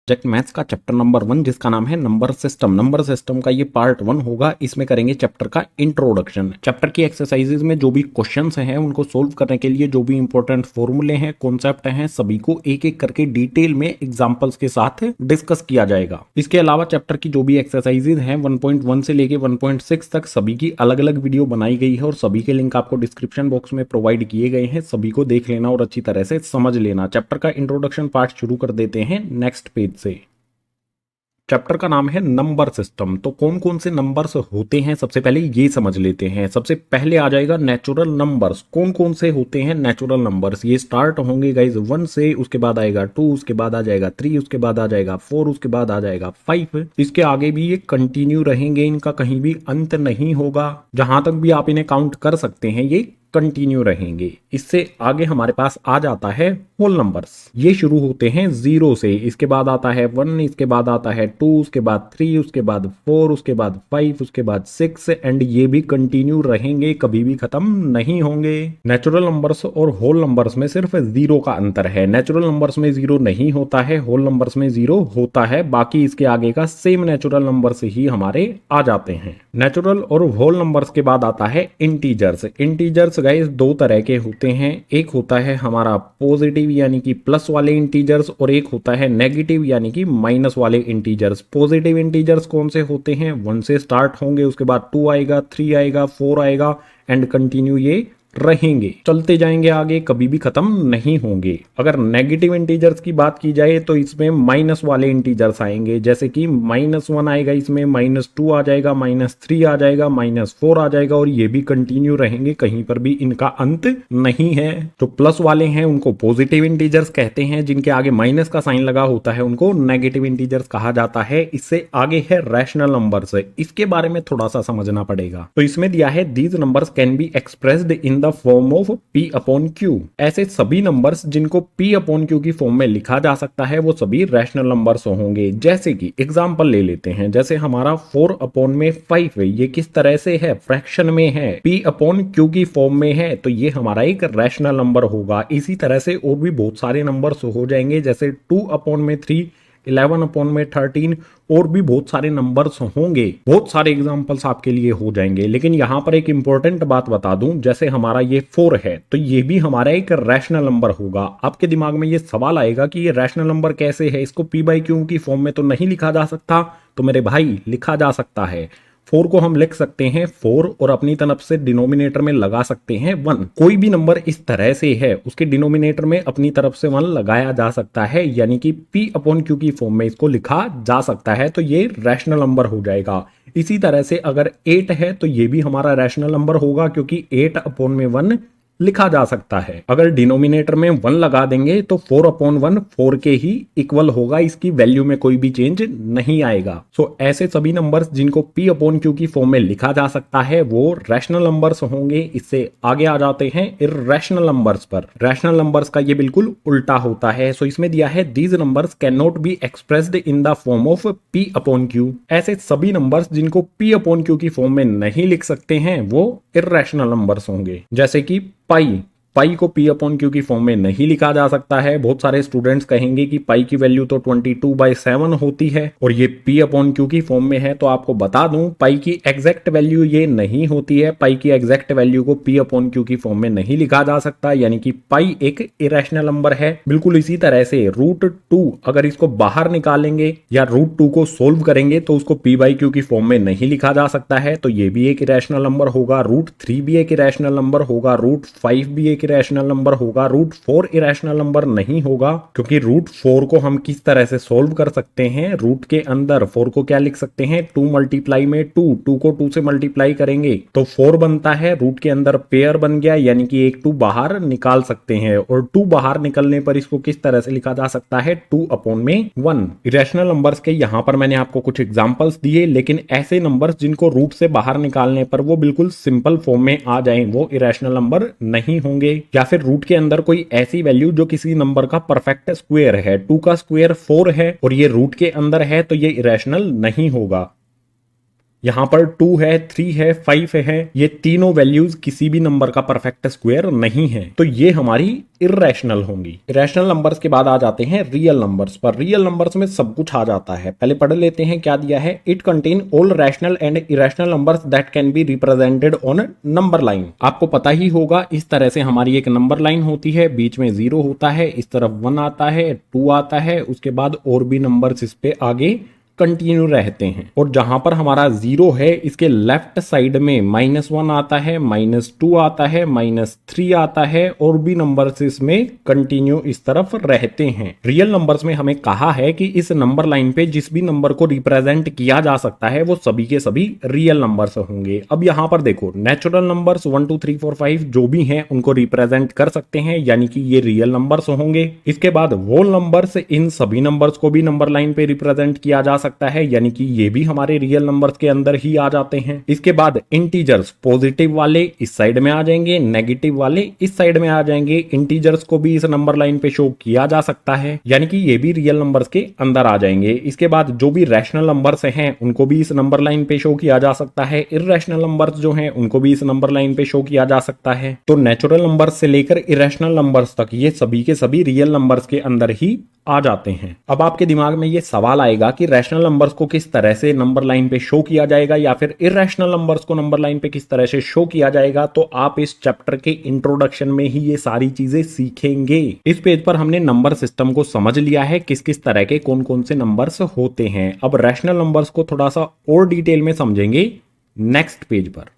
Subject maths का chapter number 1 जिसका नाम है नंबर सिस्टम। नंबर सिस्टम का ये पार्ट 1 होगा। इसमें करेंगे चैप्टर का इंट्रोडक्शन। चैप्टर की एक्सरसाइजेज में जो भी क्वेश्चंस हैं उनको सोल्व करने के लिए जो भी इंपॉर्टेंट फॉर्मूले हैं, कॉन्सेप्ट हैं, सभी को एक एक करके डिटेल में एग्जांपल्स के साथ डिस्कस किया जाएगा। इसके अलावा चैप्टर की जो भी एक्सरसाइजेज हैं 1.1 से लेके 1.6 तक सभी की अलग अलग वीडियो बनाई गई है और सभी के लिंक आपको डिस्क्रिप्शन बॉक्स में प्रोवाइड किए गए हैं। सभी को देख लेना और अच्छी तरह से समझ लेना। चैप्टर का इंट्रोडक्शन पार्ट शुरू कर देते हैं नेक्स्ट पेज से। चैप्टर का नाम है नंबर सिस्टम। तो कौन कौन से नंबर्स होते हैं सबसे पहले ये समझ लेते हैं। सबसे पहले आ जाएगा नेचुरल नंबर्स। कौन कौन से होते हैं नेचुरल नंबर्स? ये स्टार्ट होंगे गाइज 1 से, उसके बाद आएगा 2, उसके बाद आ जाएगा 3, उसके बाद आ जाएगा 4, उसके बाद आ जाएगा 5। इसके आगे भी ये कंटिन्यू रहेंगे, इनका कहीं भी अंत नहीं होगा। जहां तक भी आप इन्हें काउंट कर सकते हैं ये कंटिन्यू रहेंगे। इससे आगे हमारे पास आ जाता है होल नंबर्स। ये शुरू होते हैं 0 से, इसके बाद आता है 1, इसके बाद आता है 2, उसके बाद 3, उसके बाद 4, उसके बाद 5, उसके बाद 6 एंड ये भी कंटिन्यू रहेंगे, कभी भी खत्म नहीं होंगे। नेचुरल नंबर्स और होल नंबर्स में सिर्फ 0 का अंतर है। नेचुरल नंबर्स में 0 नहीं होता है, होल नंबर्स में 0 होता है। बाकी इसके आगे का सेम नेचुरल नंबर से ही हमारे आ जाते हैं। नेचुरल और होल नंबर्स के बाद आता है इंटीजर्स। इंटीजर्स गाइस दो तरह के होते हैं। एक होता है हमारा पॉजिटिव यानी कि प्लस वाले इंटीजर्स और एक होता है नेगेटिव यानी कि माइनस वाले इंटीजर्स। पॉजिटिव इंटीजर्स कौन से होते हैं? 1 से स्टार्ट होंगे, उसके बाद 2 आएगा, 3 आएगा, 4 आएगा एंड कंटिन्यू ये रहेंगे, चलते जाएंगे आगे, कभी भी खत्म नहीं होंगे। अगर नेगेटिव इंटीजर्स की बात की जाए तो इसमें माइनस वाले इंटीजर्स आएंगे, जैसे कि -1 आएगा, इसमें -2 आ जाएगा, -3 आ जाएगा, -4 आ जाएगा और ये भी कंटिन्यू रहेंगे, कहीं पर भी इनका अंत नहीं है। जो प्लस वाले हैं उनको पॉजिटिव इंटीजर्स कहते हैं, जिनके आगे माइनस का साइन लगा होता है उनको नेगेटिव इंटीजर्स कहा जाता है। इससे आगे है रैशनल नंबर्स। इसके बारे में थोड़ा सा समझना पड़ेगा। तो इसमें दिया है these numbers can be expressed in the form of P/Q। ऐसे सभी नंबर्स जिनको P/Q की फॉर्म में लिखा जा सकता है वो सभी रैशनल नंबर्स होंगे। जैसे कि एग्जांपल ले लेते हैं, जैसे हमारा 4/5 ये किस तरह से है? फ्रैक्शन में है, P/Q की फॉर्म में है, तो ये हमारा एक रैशनल नंबर होगा। इसी तरह से और भी बहुत सारे नंबर्स हो जाएंगे, जैसे 2/3, 11/13 और भी बहुत सारे नंबर्स होंगे। बहुत सारे एग्जांपल्स आपके लिए हो जाएंगे। लेकिन यहां पर एक इंपॉर्टेंट बात बता दूं, जैसे हमारा ये 4 है तो ये भी हमारा एक रैशनल नंबर होगा। आपके दिमाग में ये सवाल आएगा कि ये रैशनल नंबर कैसे है, इसको P/Q की फॉर्म में तो नहीं लिखा जा सकता? तो मेरे भाई लिखा जा सकता है। 4 को हम लिख सकते हैं 4 और अपनी तरफ से डिनोमिनेटर में लगा सकते हैं 1। कोई भी नंबर इस तरह से है उसके डिनोमिनेटर में अपनी तरफ से 1 लगाया जा सकता है, यानी कि P/Q की फॉर्म में इसको लिखा जा सकता है, तो ये रैशनल नंबर हो जाएगा। इसी तरह से अगर 8 है तो ये भी हमारा रैशनल नंबर होगा, क्योंकि 8/1 लिखा जा सकता है। अगर डिनोमिनेटर में 1 लगा देंगे तो 4/1 4 के ही इक्वल होगा, इसकी वैल्यू में कोई भी चेंज नहीं आएगा। सो ऐसे सभी नंबर्स जिनको P/Q की फॉर्म में लिखा जा सकता है वो रैशनल नंबर्स होंगे। इससे आगे आ जाते हैं इर्रेशनल नंबर्स पर। रैशनल नंबर्स का ये बिल्कुल उल्टा होता है। सो इसमें दिया है these numbers can not be expressed in the form of P/Q। ऐसे सभी नंबर्स जिनको P/Q की फॉर्म में नहीं लिख सकते हैं वो इर्रेशनल नंबर्स होंगे। जैसे कि पाई को P/Q की फॉर्म में नहीं लिखा जा सकता है। बहुत सारे स्टूडेंट्स कहेंगे कि पाई की वैल्यू तो 22/7 होती है और ये P/Q की फॉर्म में है, तो आपको बता दूं पाई की एग्जैक्ट वैल्यू ये नहीं होती है। पाई की एग्जैक्ट वैल्यू को P/Q की फॉर्म में नहीं लिखा जा सकता, यानी कि पाई एक इरेशनल नंबर है। बिल्कुल इसी तरह से √2 अगर इसको बाहर निकालेंगे या √2 को सोल्व करेंगे तो उसको P/Q की फॉर्म में नहीं लिखा जा सकता है, तो ये भी एक इरेशनल नंबर होगा। √3 भी एक इरेशनल नंबर होगा, √5 भी एक इरेशनल नंबर होगा, √4 इरेशनल नंबर नहीं होगा, क्योंकि √4 को हम किस तरह से सोल्व कर सकते हैं? रूट के अंदर 4 को क्या लिख सकते हैं? 2 मल्टीप्लाई में 2 को 2 से मल्टीप्लाई करेंगे तो 4 बनता है। रूट के अंदर पेयर बन गया, यानी कि एक 2 बाहर निकाल सकते हैं और 2 बाहर निकलने पर इसको किस तरह से लिखा जा सकता है? 2/1। इरेशनल नंबर्स के यहां पर मैंने आपको कुछ एग्जांपल्स दिए, लेकिन ऐसे नंबर्स जिनको रूट से बाहर निकालने पर वो बिल्कुल सिंपल फॉर्म में आ जाएं वो इरेशनल नंबर नहीं होंगे। या फिर रूट के अंदर कोई ऐसी वैल्यू जो किसी नंबर का परफेक्ट स्क्वायर है, 2 का स्क्वायर 4 है और ये रूट के अंदर है, तो ये इरेशनल नहीं होगा। यहाँ पर 2 है, 3 है, 5 है, ये तीनों वैल्यूज किसी भी नंबर का परफेक्ट स्क्वायर नहीं है, तो ये हमारी इर्रेशनल होंगी। इरेशनल नंबर्स के बाद आ जाते हैं रियल नंबर्स पर। रियल नंबर्स में सब कुछ आ जाता है। पहले पढ़ लेते हैं क्या दिया है। It contain all rational and irrational numbers that can be represented on number line. आपको पता ही होगा, इस तरह से हमारी एक नंबर लाइन होती है, बीच में 0 होता है, इस तरफ 1 आता है, 2 आता है, उसके बाद और भी नंबर्स इस पे आगे कंटिन्यू रहते हैं। और जहां पर हमारा 0 है, इसके लेफ्ट साइड में -1 आता है, -2 आता है, -3 आता है, और भी नंबर्स इसमें कंटिन्यू इस तरफ रहते हैं। रियल नंबर्स में हमें कहा है कि इस नंबर लाइन पे जिस भी नंबर को रिप्रेजेंट किया जा सकता है वो सभी के सभी रियल नंबर्स होंगे। अब यहां पर देखो, नेचुरल नंबर्स 1 2 3 4 5 जो भी हैं उनको रिप्रेजेंट कर सकते हैं, यानी कि ये रियल नंबर्स होंगे। इसके बाद होल नंबर्स, इन सभी नंबर्स को भी नंबर लाइन पे रिप्रेजेंट किया जा सकता है, यानी कि ये भी हमारे रियल नंबर्स के अंदर ही आ जाते हैं। इसके बाद इंटीजर्स, पॉजिटिव वाले इस साइड में आ जाएंगे, नेगेटिव वाले इस साइड में आ जाएंगे। इंटीजर्स को भी इस नंबर लाइन पे शो किया जा सकता है, यानी कि ये भी रियल नंबर्स के अंदर आ जाएंगे। इसके बाद जो भी रैशनल नंबर्स हैं उनको भी इस नंबर लाइन पे शो किया जा सकता है। इर्रेशनल नंबर्स जो हैं उनको भी इस नंबर लाइन पे शो किया जा सकता है। तो नेचुरल नंबर्स से लेकर इरेशनल नंबर्स तक ये सभी के सभी रियल नंबर्स के अंदर ही आ जाते हैं। अब आपके दिमाग में ये सवाल आएगा कि रैशनल नंबर्स को किस तरह से नंबर लाइन पे शो किया जाएगा, या फिर इरेशनल नंबर्स को नंबर लाइन पे किस तरह से शो किया जाएगा। तो आप इस चैप्टर के इंट्रोडक्शन में ही ये सारी चीजें सीखेंगे। इस पेज पर हमने नंबर सिस्टम को समझ लिया है, किस किस तरह के कौन कौन से नंबर्स होते हैं। अब रैशनल नंबर्स को थोड़ा सा और डिटेल में समझेंगे नेक्स्ट पेज पर।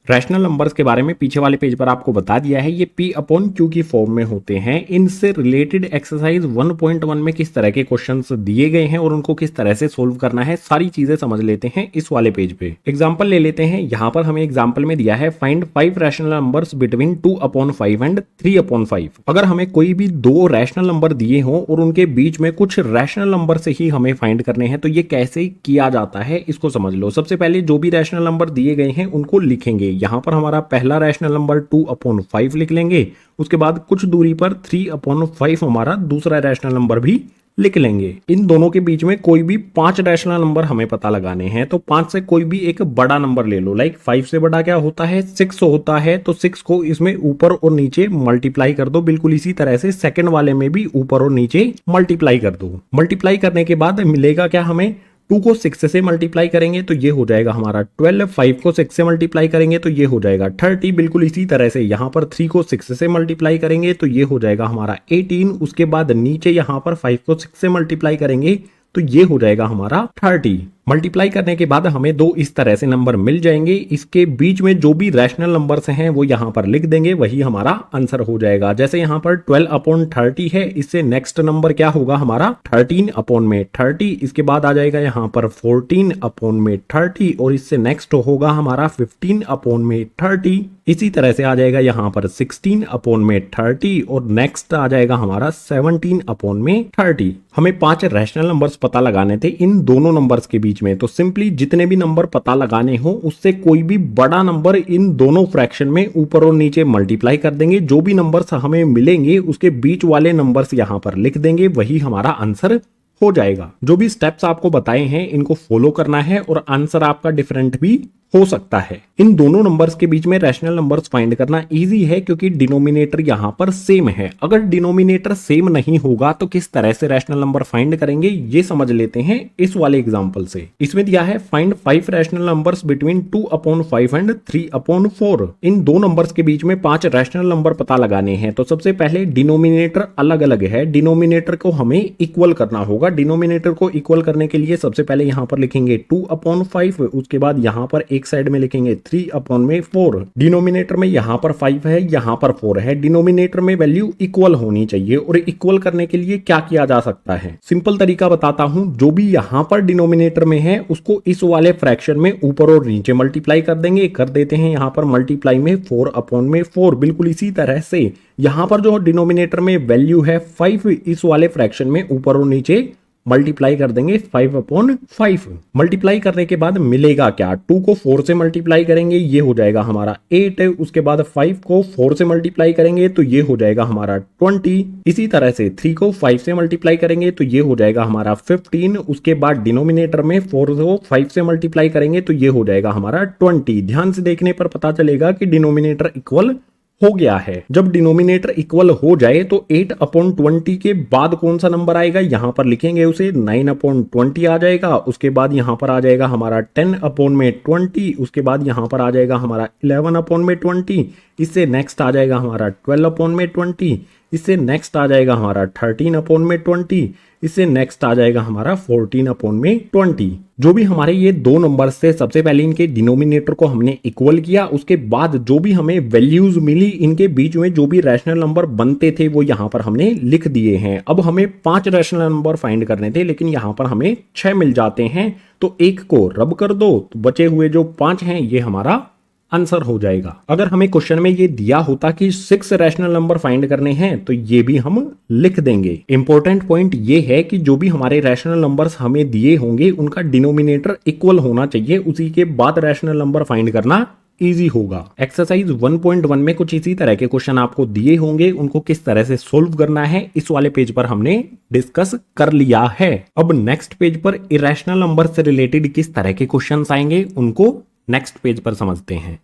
रैशनल नंबर्स के बारे में पीछे वाले पेज पर आपको बता दिया है, ये P/Q की फॉर्म में होते हैं। इनसे रिलेटेड एक्सरसाइज 1.1 में किस तरह के क्वेश्चंस दिए गए हैं और उनको किस तरह से सोल्व करना है, सारी चीजें समझ लेते हैं इस वाले पेज पे। एग्जांपल ले लेते हैं। यहाँ पर हमें एग्जांपल में दिया है, find 5 rational numbers between 2/5 and 3/5। अगर हमें कोई भी 2 रैशनल नंबर दिए हों और उनके बीच में कुछ रैशनल नंबर से ही हमें फाइंड करने हैं, तो ये कैसे किया जाता है इसको समझ लो। सबसे पहले जो भी रैशनल नंबर दिए गए हैं उनको लिखेंगे। यहां पर हमारा पहला रैशनल नंबर 2/5 लिख लेंगे। उसके बाद कुछ दूरी पर 3/5 हमारा दूसरा रैशनल नंबर भी लिख लेंगे। इन दोनों के बीच में कोई भी 5 रैशनल नंबर हमें पता लगाने हैं, तो 5 से कोई भी एक बड़ा नंबर ले लो। लाइक 5 से बड़ा क्या होता है, 6 होता है, तो 6 को इसमें ऊपर और नीचे मल्टीप्लाई कर दो। बिल्कुल इसी तरह से सेकंड वाले में भी ऊपर और नीचे मल्टीप्लाई कर दो। मल्टीप्लाई करने के बाद मिलेगा क्या, हमें 2 को 6 से मल्टीप्लाई करेंगे तो ये हो जाएगा हमारा 12। 5 को 6 से मल्टीप्लाई करेंगे तो ये हो जाएगा 30। बिल्कुल इसी तरह से यहाँ पर 3 को 6 से मल्टीप्लाई करेंगे तो ये हो जाएगा हमारा 18। उसके बाद नीचे यहाँ पर 5 को 6 से मल्टीप्लाई करेंगे तो ये हो जाएगा हमारा 30। मल्टीप्लाई करने के बाद हमें 2 इस तरह से नंबर मिल जाएंगे। इसके बीच में जो भी रैशनल नंबर्स हैं वो यहाँ पर लिख देंगे, वही हमारा आंसर हो जाएगा। जैसे यहाँ पर 12/30 है, इससे नेक्स्ट नंबर क्या होगा हमारा 13/30। इसके बाद आ जाएगा यहाँ पर 14/30 और इससे नेक्स्ट होगा हमारा 15/30। इसी तरह से आ जाएगा यहाँ पर 16/30 और नेक्स्ट आ जाएगा हमारा 17/30। हमें 5 रैशनल नंबर्स पता लगाने थे इन दोनों नंबर्स के बीच में। तो सिंपली जितने भी नंबर पता लगाने हो उससे कोई भी बड़ा नंबर इन दोनों फ्रैक्शन में ऊपर और नीचे मल्टीप्लाई कर देंगे। जो भी नंबर्स हमें मिलेंगे उसके बीच वाले नंबर्स यहां पर लिख देंगे, वही हमारा आंसर हो जाएगा। जो भी स्टेप्स आपको बताए हैं इनको फॉलो करना है और आंसर आपका डिफरेंट भी हो सकता है। इन दोनों नंबर्स के बीच में रैशनल नंबर्स फाइंड करना इजी है क्योंकि डिनोमिनेटर यहां पर सेम है। अगर डिनोमिनेटर सेम नहीं होगा तो किस तरह से रैशनल नंबर फाइंड करेंगे ये समझ लेते हैं इस वाले एग्जांपल से। इसमें दिया है, find 5 rational numbers between 2/5 and 3/4। इन दो नंबर्स के बीच में 5 रैशनल नंबर पता लगाने हैं। तो सबसे पहले डिनोमिनेटर अलग अलग है, डिनोमिनेटर को हमें इक्वल करना होगा। डिनोमिनेटर को इक्वल करने के लिए सबसे पहले यहां पर लिखेंगे 2/5, उसके बाद यहां पर एक साइड में लिखेंगे 3/4। डिनोमिनेटर में यहां पर 5 है, यहां पर 4 है। डिनोमिनेटर में वैल्यू इक्वल होनी चाहिए और इक्वल करने के लिए क्या किया जा सकता है, सिंपल तरीका बताता हूं। जो भी यहां पर डिनोमिनेटर में है उसको इस वाले फ्रैक्शन में ऊपर और नीचे मल्टीप्लाई कर देंगे। कर देते हैं यहां पर मल्टीप्लाई में 4/4। बिल्कुल इसी तरह से यहां पर जो डिनोमिनेटर में वैल्यू है 5, इस वाले फ्रैक्शन में ऊपर और नीचे मल्टीप्लाई कर देंगे 5/5। मल्टीप्लाई करने के बाद मिलेगा क्या, 2 को 4 से मल्टीप्लाई करेंगे ये हो जाएगा हमारा 8, उसके बाद 5 को 4 से मल्टीप्लाई करेंगे तो ये हो जाएगा हमारा 20। इसी तरह से 3 को 5 से मल्टीप्लाई करेंगे तो ये हो जाएगा हमारा 15। उसके बाद डिनोमिनेटर में 4 को 5 से मल्टीप्लाई करेंगे तो ये हो जाएगा हमारा 20। ध्यान से देखने पर पता चलेगा कि डिनोमिनेटर इक्वल हो गया है। जब डिनोमिनेटर इक्वल हो जाए तो 8/20 के बाद कौन सा नंबर आएगा, यहां पर लिखेंगे उसे 9/20 आ जाएगा। उसके बाद यहां पर आ जाएगा हमारा 10/20। उसके बाद यहां पर आ जाएगा हमारा 11/20। इससे नेक्स्ट आ जाएगा हमारा 12/20। इससे नेक्स्ट आ जाएगा हमारा 13/20। इससे नेक्स्ट आ जाएगा हमारा 14/20। जो भी हमारे ये दो नंबर से सबसे पहले इनके डिनोमिनेटर को हमने इक्वल किया, उसके बाद जो भी हमें वैल्यूज मिली इनके बीच में जो भी रैशनल नंबर बनते थे वो यहां पर हमने लिख दिए हैं। अब हमें 5 रैशनल नंबर फाइंड करने थे लेकिन यहां पर हमें 6 मिल जाते हैं, तो एक को रब कर दो तो बचे हुए जो 5 हैं ये हमारा आंसर हो जाएगा। अगर हमें क्वेश्चन में ये दिया होता कि 6 रैशनल नंबर फाइंड करने हैं तो ये भी हम लिख देंगे। इंपॉर्टेंट पॉइंट ये है कि जो भी हमारे रैशनल नंबर्स हमें दिए होंगे उनका डिनोमिनेटर इक्वल होना चाहिए, उसी के बाद रैशनल नंबर फाइंड करना इजी होगा। एक्सरसाइज 1.1 में कुछ इसी तरह के क्वेश्चन आपको दिए होंगे, उनको किस तरह से सोल्व करना है इस वाले पेज पर हमने डिस्कस कर लिया है। अब नेक्स्ट पेज पर इरेशनल नंबर से रिलेटेड किस तरह के क्वेश्चंस आएंगे उनको नेक्स्ट पेज पर समझते हैं।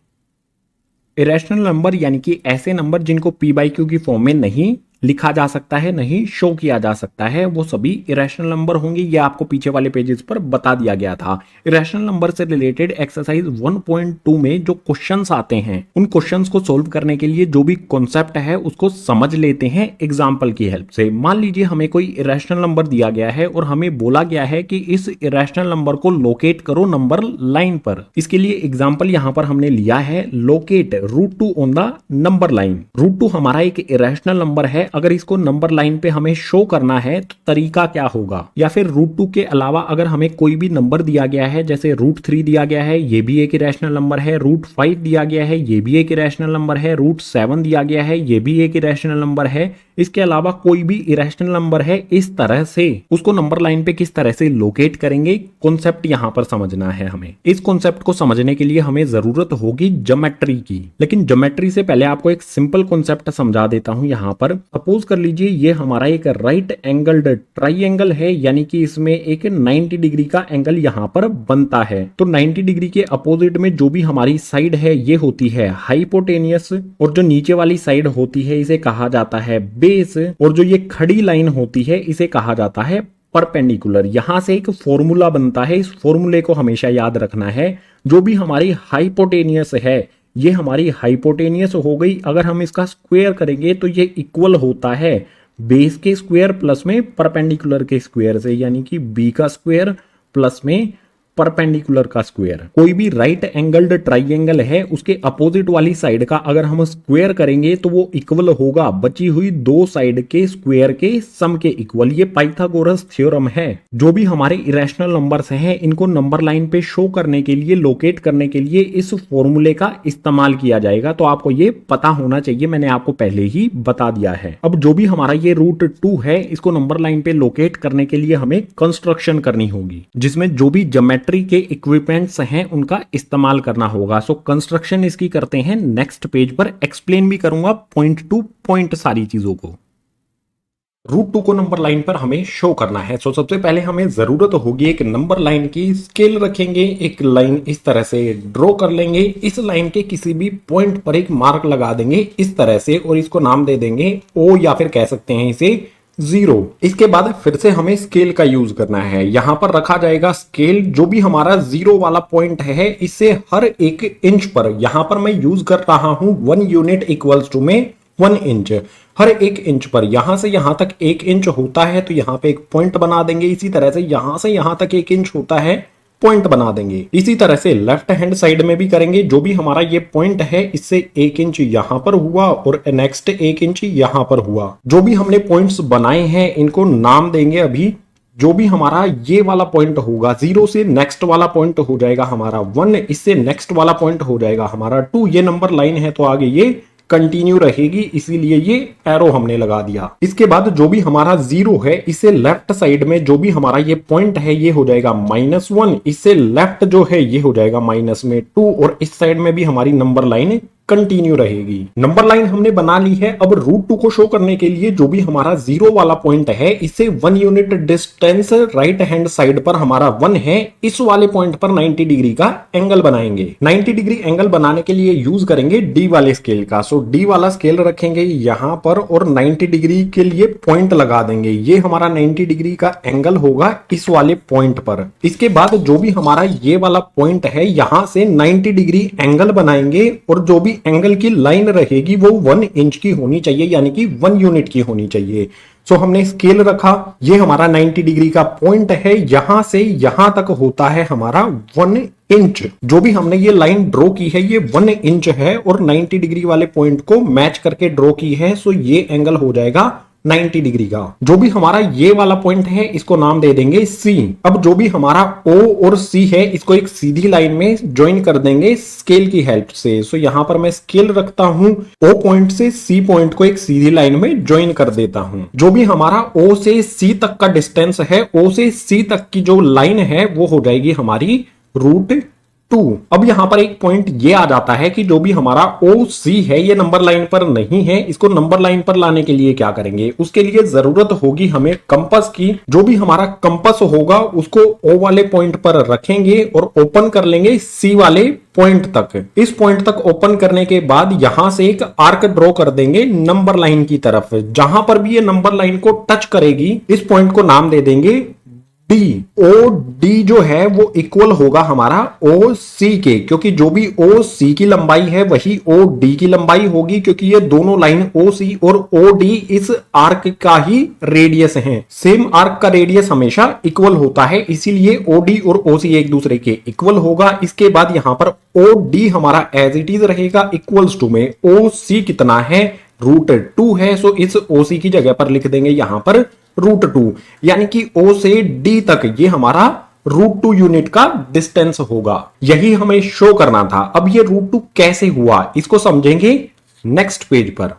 इरेशनल नंबर यानी कि ऐसे नंबर जिनको p/q की फॉर्म में नहीं लिखा जा सकता है, नहीं शो किया जा सकता है, वो सभी इरेशनल नंबर होंगे। ये आपको पीछे वाले पेजेस पर बता दिया गया था। इरेशनल नंबर से रिलेटेड एक्सरसाइज 1.2 में जो क्वेश्चंस आते हैं उन क्वेश्चंस को सोल्व करने के लिए जो भी कॉन्सेप्ट है उसको समझ लेते हैं एग्जाम्पल की हेल्प से। मान लीजिए हमें कोई इरेशनल नंबर दिया गया है और हमें बोला गया है कि इस इरेशनल नंबर को लोकेट करो नंबर लाइन पर। इसके लिए एग्जाम्पल यहां पर हमने लिया है locate √2 on the number line. √2 हमारा एक इरेशनल नंबर है, अगर इसको नंबर लाइन पे हमें शो करना है तो तरीका क्या होगा। या फिर √2 के अलावा अगर हमें कोई भी नंबर दिया गया है, जैसे √3 दिया गया है, ये भी एक इरेशनल नंबर है, √5 दिया गया है, ये भी एक इरेशनल नंबर है, √7 दिया गया है, ये भी एक इरेशनल नंबर है, इसके अलावा कोई भी इरेशनल नंबर है, इस तरह से उसको नंबर लाइन पे किस तरह से लोकेट करेंगे, कॉन्सेप्ट यहां पर समझना है हमें। इस कॉन्सेप्ट को समझने के लिए हमें जरूरत होगी ज्योमेट्री की, लेकिन ज्योमेट्री से पहले आपको एक सिंपल कॉन्सेप्ट समझा देता हूं। यहां पर सपोज कर लीजिए ये हमारा एक राइट एंगल्ड ट्राइंगल है, यानी कि इसमें एक 90 डिग्री का एंगल यहां पर बनता है। तो 90 डिग्री के अपोजिट में जो भी हमारी साइड है ये होती है हाइपोटेनियस, और जो नीचे वाली साइड होती है इसे कहा जाता है बेस, और जो ये खड़ी लाइन होती है इसे कहा जाता है परपेंडिकुलर। यहां से एक फॉर्मूला बनता है, इस फॉर्मूले को हमेशा याद रखना है। जो भी हमारी हाइपोटेनियस है ये हमारी हाइपोटेनियस हो गई, अगर हम इसका स्क्वायर करेंगे तो ये इक्वल होता है बेस के स्क्वायर प्लस में परपेंडिकुलर के स्क्वायर से, यानी कि बी का स्क्वायर प्लस में परपेंडिकुलर का स्क्वायर। कोई भी राइट एंगल्ड ट्राइंगल है उसके अपोजिट वाली साइड का अगर हम स्क्वायर करेंगे तो वो इक्वल होगा बची हुई दो साइड के स्क्वायर के सम के इक्वल। ये पाइथागोरस थ्योरम है। जो भी हमारे इरेशनल नंबर्स हैं इनको नंबर लाइन पे शो करने के लिए, लोकेट करने के लिए इस फॉर्मूले का इस्तेमाल किया जाएगा। तो आपको ये पता होना चाहिए, मैंने आपको पहले ही बता दिया है। अब जो भी हमारा ये √2 है इसको नंबर लाइन पे लोकेट करने के लिए हमें कंस्ट्रक्शन करनी होगी, जिसमें जो भी ज्योमेट्री के इक्विपमेंट्स हैं उनका इस्तेमाल करना होगा। सो कंस्ट्रक्शन इसकी करते हैं नेक्स्ट पेज पर, एक्सप्लेन भी करूंगा पॉइंट टू पॉइंट सारी चीजों को। √2 को नंबर लाइन पर हमें शो करना है। सो सबसे पहले हमें जरूरत होगी एक नंबर लाइन की। स्केल रखेंगे, एक लाइन इस तरह से ड्रॉ कर लेंगे, इस लाइन के किसी भी पॉइंट पर एक मार्क लगा देंगे इस तरह से, और इसको नाम दे देंगे O, या फिर कह सकते हैं इसे 0। इसके बाद फिर से हमें स्केल का यूज करना है। यहां पर रखा जाएगा स्केल, जो भी हमारा 0 वाला पॉइंट है इससे हर 1 इंच पर, यहां पर मैं यूज कर रहा हूं 1 यूनिट इक्वल्स टू में 1 इंच। हर 1 इंच पर यहां से यहां तक 1 इंच होता है तो यहां पे एक पॉइंट बना देंगे। इसी तरह से यहां तक 1 इंच होता है, पॉइंट बना देंगे। इसी तरह से लेफ्ट हैंड साइड में भी करेंगे। जो भी हमारा ये पॉइंट है इससे 1 इंच यहां पर हुआ और नेक्स्ट 1 इंच यहां पर हुआ। जो भी हमने पॉइंट्स बनाए हैं इनको नाम देंगे अभी। जो भी हमारा ये वाला पॉइंट होगा 0 से नेक्स्ट वाला पॉइंट हो जाएगा हमारा 1, इससे नेक्स्ट वाला पॉइंट हो जाएगा हमारा 2। ये नंबर लाइन है तो आगे ये कंटिन्यू रहेगी, इसीलिए ये एरो हमने लगा दिया। इसके बाद जो भी हमारा 0 है, इसे लेफ्ट साइड में जो भी हमारा ये पॉइंट है ये हो जाएगा -1, इससे लेफ्ट जो है ये हो जाएगा -2 और इस साइड में भी हमारी नंबर लाइन कंटिन्यू रहेगी। नंबर लाइन हमने बना ली है। अब √2 को शो करने के लिए जो भी हमारा 0 वाला पॉइंट है, इसे 1 unit distance right hand side पर हमारा 1 है, इस वाले पॉइंट पर 90 डिग्री का एंगल बनाएंगे। 90 डिग्री एंगल बनाने के लिए यूज करेंगे D वाले स्केल का। सो D वाला स्केल रखेंगे यहां पर और 90 डिग्री के लिए पॉइंट लगा देंगे। ये हमारा 90 डिग्री का एंगल होगा इस वाले पॉइंट पर। इसके बाद जो भी हमारा ये वाला पॉइंट है, यहां से 90 डिग्री एंगल बनाएंगे और जो भी एंगल की लाइन रहेगी वो 1 इंच की होनी चाहिए, यानी कि 1 यूनिट की होनी चाहिए। सो हमने स्केल रखा, ये हमारा 90 डिग्री का पॉइंट है, यहां से यहां तक होता है हमारा 1 इंच। जो भी हमने ये लाइन ड्रॉ की है ये 1 इंच है और 90 डिग्री वाले पॉइंट को मैच करके ड्रॉ की है। सो ये एंगल हो जाएगा 90 डिग्री का। जो भी हमारा ये वाला पॉइंट है इसको नाम दे देंगे C। अब जो भी हमारा O और C है इसको एक सीधी लाइन में ज्वाइन कर देंगे स्केल की हेल्प से। सो यहां पर मैं स्केल रखता हूं, O पॉइंट से C पॉइंट को एक सीधी लाइन में ज्वाइन कर देता हूं। जो भी हमारा O से C तक का डिस्टेंस है, O से C तक की जो लाइन है वो हो जाएगी हमारी √2। अब यहां पर एक पॉइंट ये आ जाता है कि जो भी हमारा OC है ये नंबर लाइन पर नहीं है, इसको नंबर लाइन पर लाने के लिए क्या करेंगे, उसके लिए जरूरत होगी हमें कंपास की। जो भी हमारा कंपास होगा उसको O वाले पॉइंट पर रखेंगे और ओपन कर लेंगे C वाले पॉइंट तक। इस पॉइंट तक ओपन करने के बाद यहां से एक आर्क ड्रॉ कर देंगे नंबर लाइन की तरफ। जहां पर भी ये नंबर लाइन को टच करेगी इस पॉइंट को नाम दे देंगे D। OD जो है वो इक्वल होगा हमारा OC के, क्योंकि जो भी OC की लंबाई है वही OD की लंबाई होगी, क्योंकि ये दोनों लाइन OC और OD इस आर्क का ही रेडियस है। सेम आर्क का रेडियस हमेशा इक्वल होता है, इसीलिए OD और OC एक दूसरे के इक्वल होगा। इसके बाद यहां पर OD हमारा एज इट इज रहेगा इक्वल्स टू में OC कितना है, √2 है। सो इस OC की जगह पर लिख देंगे यहां पर √2, यानी कि O से D तक ये हमारा √2 यूनिट का डिस्टेंस होगा। यही हमें शो करना था। अब ये √2 कैसे हुआ इसको समझेंगे नेक्स्ट पेज पर।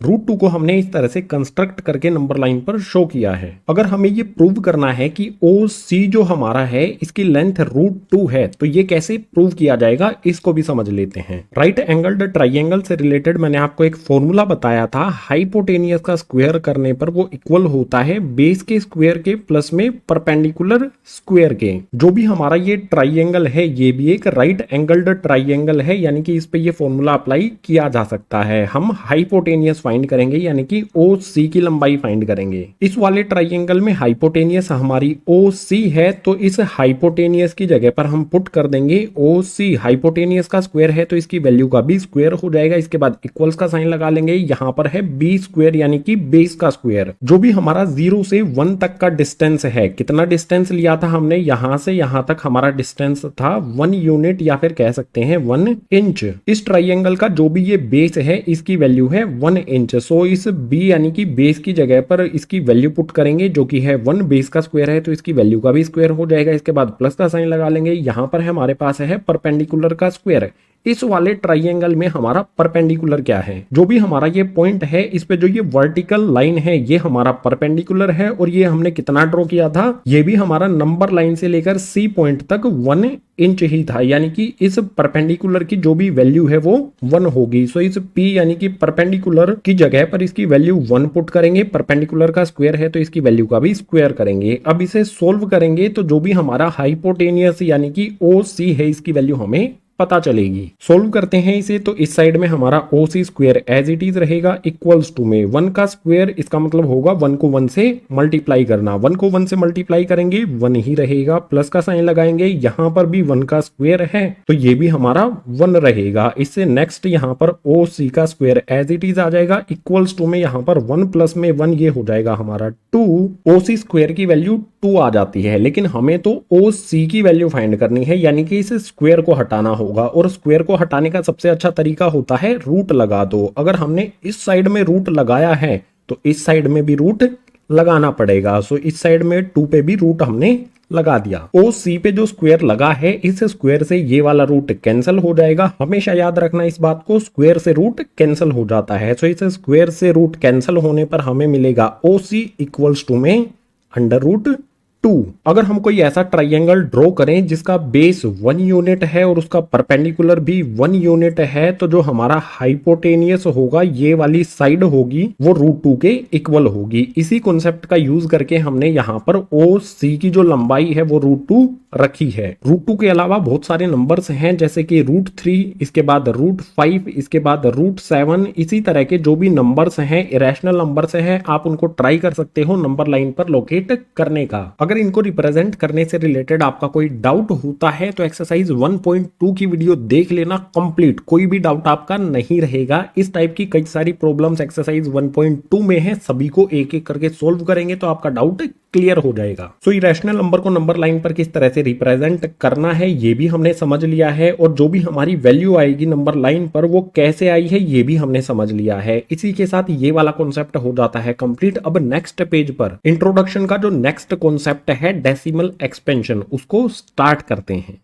√2 को हमने इस तरह से कंस्ट्रक्ट करके नंबर लाइन पर शो किया है। अगर हमें ये प्रूव करना है कि OC जो हमारा है इसकी लेंथ √2 है, तो ये कैसे प्रूव किया जाएगा इसको भी समझ लेते हैं। राइट एंगल्ड ट्राइंगल से रिलेटेड मैंने आपको एक फॉर्मूला बताया था, हाइपोटेनियस का स्क्वायर करने पर वो इक्वल होता है बेस के स्क्वायर के प्लस में परपेंडिकुलर स्क्वायर के। जो भी हमारा ये ट्राइंगल है ये भी एक राइट एंगल्ड ट्राइंगल है, यानी कि इस पे ये फॉर्मूला अप्लाई किया जा सकता है। हम हाइपोटेनियस फाइंड करेंगे, यानी कि OC की लंबाई फाइंड करेंगे। इस वाले ट्राइंगल में हाइपोटेनियस हमारी OC है, तो इस हाइपोटेनियस की जगह पर हम पुट कर देंगे OC। हाइपोटेनियस का स्क्वायर है तो इसकी वैल्यू का भी स्क्वायर हो जाएगा। इसके बाद इक्वल्स का साइन लगा लेंगे। यहां पर है B², यानी कि बेस का स्क्वायर। जो भी हमारा 0 से 1 तक का डिस्टेंस है, कितना डिस्टेंस लिया था हमने, यहां से यहां तक हमारा डिस्टेंस था 1 यूनिट या फिर कह सकते हैं 1 इंच। इस ट्राइंगल का जो भी ये बेस है इसकी वैल्यू है 1 इंच। सो इस B यानी कि बेस की जगह पर इसकी वैल्यू पुट करेंगे जो कि है 1, बेस का स्क्वायर है तो इसकी वैल्यू का भी स्क्वायर हो जाएगा। इसके बाद प्लस का साइन लगा लेंगे। यहां पर है हमारे पास है परपेंडिकुलर का स्क्वायर। इस वाले ट्राइंगल में हमारा परपेंडिकुलर क्या है, जो भी हमारा ये पॉइंट है इस पे जो ये वर्टिकल लाइन है ये हमारा परपेंडिकुलर है और ये हमने कितना ड्रॉ किया था, ये भी हमारा नंबर लाइन से लेकर C पॉइंट तक 1 इंच ही था, यानी कि इस परपेंडिकुलर की जो भी वैल्यू है वो 1 होगी। सो इस P यानी कि परपेंडिकुलर की जगह पर इसकी वैल्यू 1 पुट करेंगे। परपेंडिकुलर का स्क्वायर है तो इसकी वैल्यू का भी स्क्वायर करेंगे। अब इसे सोल्व करेंगे तो जो भी हमारा हाइपोटेनियस यानी कि OC है इसकी वैल्यू हमें पता चलेगी। सोल्व करते हैं इसे, तो इस साइड में हमारा OC square as it is रहेगा इक्वल्स टू में 1 का स्क्वायर, इसका मतलब होगा 1 को 1 से मल्टीप्लाई करना। 1 को 1 से मल्टीप्लाई करेंगे 1 ही रहेगा, प्लस का साइन लगाएंगे। यहां पर भी 1 का स्क्वायर है तो ये भी हमारा 1 रहेगा। इससे नेक्स्ट यहां पर OC का स्क्वायर एज इट इज आ जाएगा इक्वल्स टू में यहां पर 1 प्लस में 1 ये हो जाएगा हमारा 2। OC स्क्वायर की वैल्यू 2 आ जाती है, लेकिन हमें तो OC की वैल्यू फाइंड करनी है, यानी कि इस स्क्वायर को हटाना होगा। और स्क्वायर को हटाने का सबसे अच्छा तरीका होता है रूट लगा दो। अगर हमने इस साइड में रूट लगाया है तो इस साइड में भी रूट लगाना पड़ेगा। सो इस साइड में 2 पे भी रूट हमने लगा दिया। ओ सी पे जो स्क्वायर लगा है, इस स्क्वायर से ये वाला रूट कैंसिल हो जाएगा। हमेशा याद रखना इस बात को, स्क्वायर से रूट कैंसिल हो जाता है। तो इस स्क्वायर से रूट कैंसिल होने पर हमें मिलेगा ओ सी इक्वल्स टू में √2। अगर हम कोई ऐसा ट्राइंगल ड्रॉ करें जिसका बेस 1 यूनिट है और उसका परपेंडिकुलर भी 1 यूनिट है, तो जो हमारा हाइपोटेनियस होगा, ये वाली साइड होगी, वो √2 के इक्वल होगी। इसी कॉन्सेप्ट का यूज करके हमने यहाँ पर ओ सी की जो लंबाई है वो √2 रखी है। √2 के अलावा बहुत सारे नंबर्स हैं, जैसे कि √3, इसके बाद √5, इसके बाद √7। इसी तरह के जो भी नंबर्स हैं, इरेशनल नंबर्स हैं, आप उनको ट्राई कर सकते हो नंबर लाइन पर लोकेट करने का। अगर इनको रिप्रेजेंट करने से रिलेटेड आपका कोई डाउट होता है तो एक्सरसाइज 1.2 की वीडियो देख लेना कंप्लीट, कोई भी डाउट आपका नहीं रहेगा। इस टाइप की कई सारी प्रॉब्लम्स एक्सरसाइज 1.2 में है, सभी को एक एक करके सोल्व करेंगे तो आपका डाउट क्लियर हो जाएगा। सो इरेशनल नंबर को नंबर लाइन पर किस तरह से रिप्रेजेंट करना है ये भी हमने समझ लिया है, और जो भी हमारी वैल्यू आएगी नंबर लाइन पर वो कैसे आई है ये भी हमने समझ लिया है। इसी के साथ ये वाला कॉन्सेप्ट हो जाता है कंप्लीट। अब नेक्स्ट पेज पर इंट्रोडक्शन का जो नेक्स्ट कॉन्सेप्ट है डेसिमल एक्सपेंशन, उसको स्टार्ट करते हैं।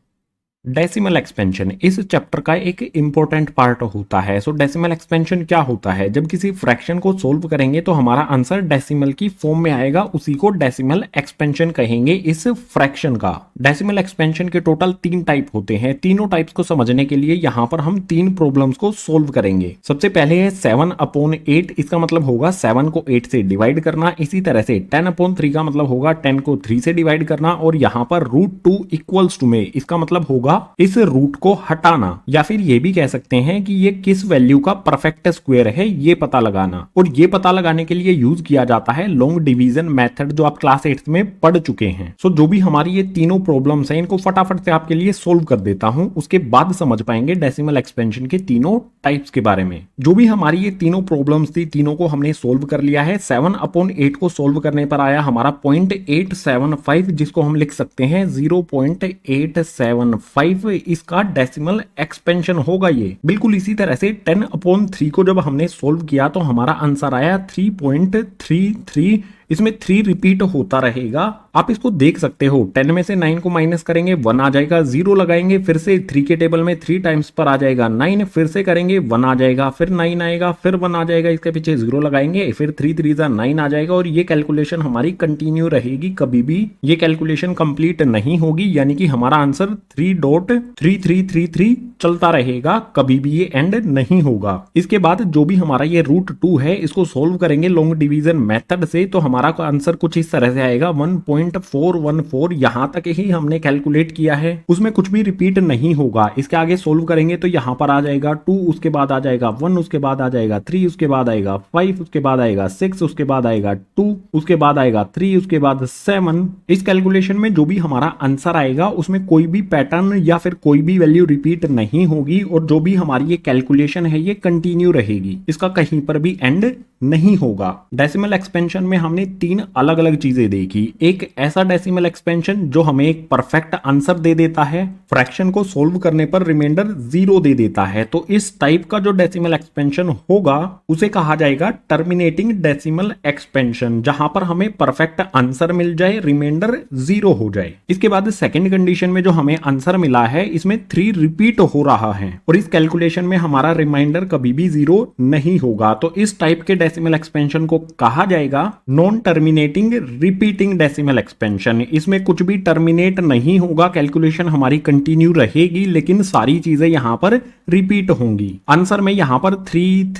डेसिमल एक्सपेंशन इस चैप्टर का एक इंपॉर्टेंट पार्ट होता है। सो डेसिमल एक्सपेंशन क्या होता है? जब किसी फ्रैक्शन को सोल्व करेंगे तो हमारा आंसर डेसिमल की फॉर्म में आएगा, उसी को डेसिमल एक्सपेंशन कहेंगे इस फ्रैक्शन का। डेसिमल एक्सपेंशन के टोटल 3 टाइप होते हैं। तीनों टाइप्स को समझने के लिए यहाँ पर हम 3 प्रॉब्लम्स को सोल्व करेंगे। सबसे पहले है 7/8, इसका मतलब होगा 7 को 8 से डिवाइड करना। इसी तरह से 10/3 का मतलब होगा 10 को 3 से डिवाइड करना, और यहाँ पर √2 इक्वल्स टू में इसका मतलब होगा इस रूट को हटाना, या फिर ये भी कह सकते हैं कि ये किस वैल्यू का परफेक्ट स्क्वायर है ये पता लगाना। और ये पता लगाने के लिए यूज किया जाता है लॉन्ग डिवीजन मेथड, जो आप क्लास 8 में पढ़ चुके हैं। सो जो भी हमारी ये तीनों प्रॉब्लम्स हैं, इनको फटाफट से आपके लिए सोल्व कर देता हूं, उसके बाद समझ पाएंगे डेसिमल एक्सपेंशन के तीनों टाइप्स के बारे में। जो भी हमारी ये तीनों प्रॉब्लम्स थी, तीनों को हमने सोल्व कर लिया है। 7/8 को सोल्व करने पर आया हमारा 0.875, जिसको हम लिख सकते हैं 0.875। इसका डेसिमल एक्सपेंशन होगा ये। बिल्कुल इसी तरह से 10/3 को जब हमने सोल्व किया तो हमारा आंसर आया 3.33। इसमें 3 रिपीट होता रहेगा, आप इसको देख सकते हो। 10 में से 9 को माइनस करेंगे 1 आ जाएगा, 0 लगाएंगे, फिर से 3 के टेबल में 3 टाइम्स पर आ जाएगा 9, फिर से करेंगे 1 आ जाएगा, फिर 9 आएगा, फिर 1 आ जाएगा, इसके पीछे 0 लगाएंगे, फिर 3 3 9 आ जाएगा। और ये कैलकुलेशन हमारी कंटिन्यू रहेगी, कभी भी ये कैलकुलेशन कंप्लीट नहीं होगी, यानी कि हमारा आंसर 3.3333 चलता रहेगा, कभी भी ये एंड नहीं होगा। इसके बाद जो भी हमारा ये √2 है, इसको सोल्व करेंगे लॉन्ग डिवीजन मेथड से, तो हमारा आंसर कुछ इस तरह से आएगा 1.414। यहां तक ही हमने कैलकुलेट किया है, उसमें कुछ भी रिपीट नहीं होगा। इसके आगे सोल्व करेंगे तो यहां पर आ जाएगा 2, उसके बाद आ जाएगा 1, उसके बाद आ जाएगा 3, उसके बाद आएगा 5, उसके बाद आएगा 6, उसके बाद आएगा 2, उसके बाद आएगा 3, उसके बाद 7। इस कैलकुलेशन में जो भी हमारा आंसर आएगा उसमें कोई भी पैटर्न या फिर कोई भी वैल्यू रिपीट नहीं होगी, और जो भी हमारी ये कैलकुलेशन है ये कंटिन्यू रहेगी, इसका कहीं पर भी एंड नहीं होगा। डेसिमल एक्सपेंशन में हमने 3 अलग अलग चीजें देखी। एक ऐसा डेसिमल एक्सपेंशन जो हमें एक परफेक्ट आंसर दे देता है, फ्रैक्शन को सोल्व करने पर रिमाइंडर 0 दे देता है। तो इस टाइप का जो डेसिमल एक्सपेंशन होगा उसे कहा जाएगा टर्मिनेटिंग डेसिमल एक्सपेंशन, जहां पर हमें परफेक्ट आंसर मिल जाए, रिमाइंडर 0 हो जाए। इसके बाद सेकंड कंडीशन में जो हमें आंसर मिला है, इसमें 3 रिपीट हो रहा है, और इस कैलकुलेशन में हमारा रिमाइंडर कभी भी 0 नहीं होगा। तो इस टाइप के डेसिमल एक्सपेंशन को कहा जाएगा non terminating repeating decimal expansion. इसमें कुछ भी टर्मिनेट नहीं होगा, कैलकुलेशन हमारी कंटिन्यू रहेगी, लेकिन सारी चीजें यहां पर रिपीट होंगी। आंसर में यहां पर 3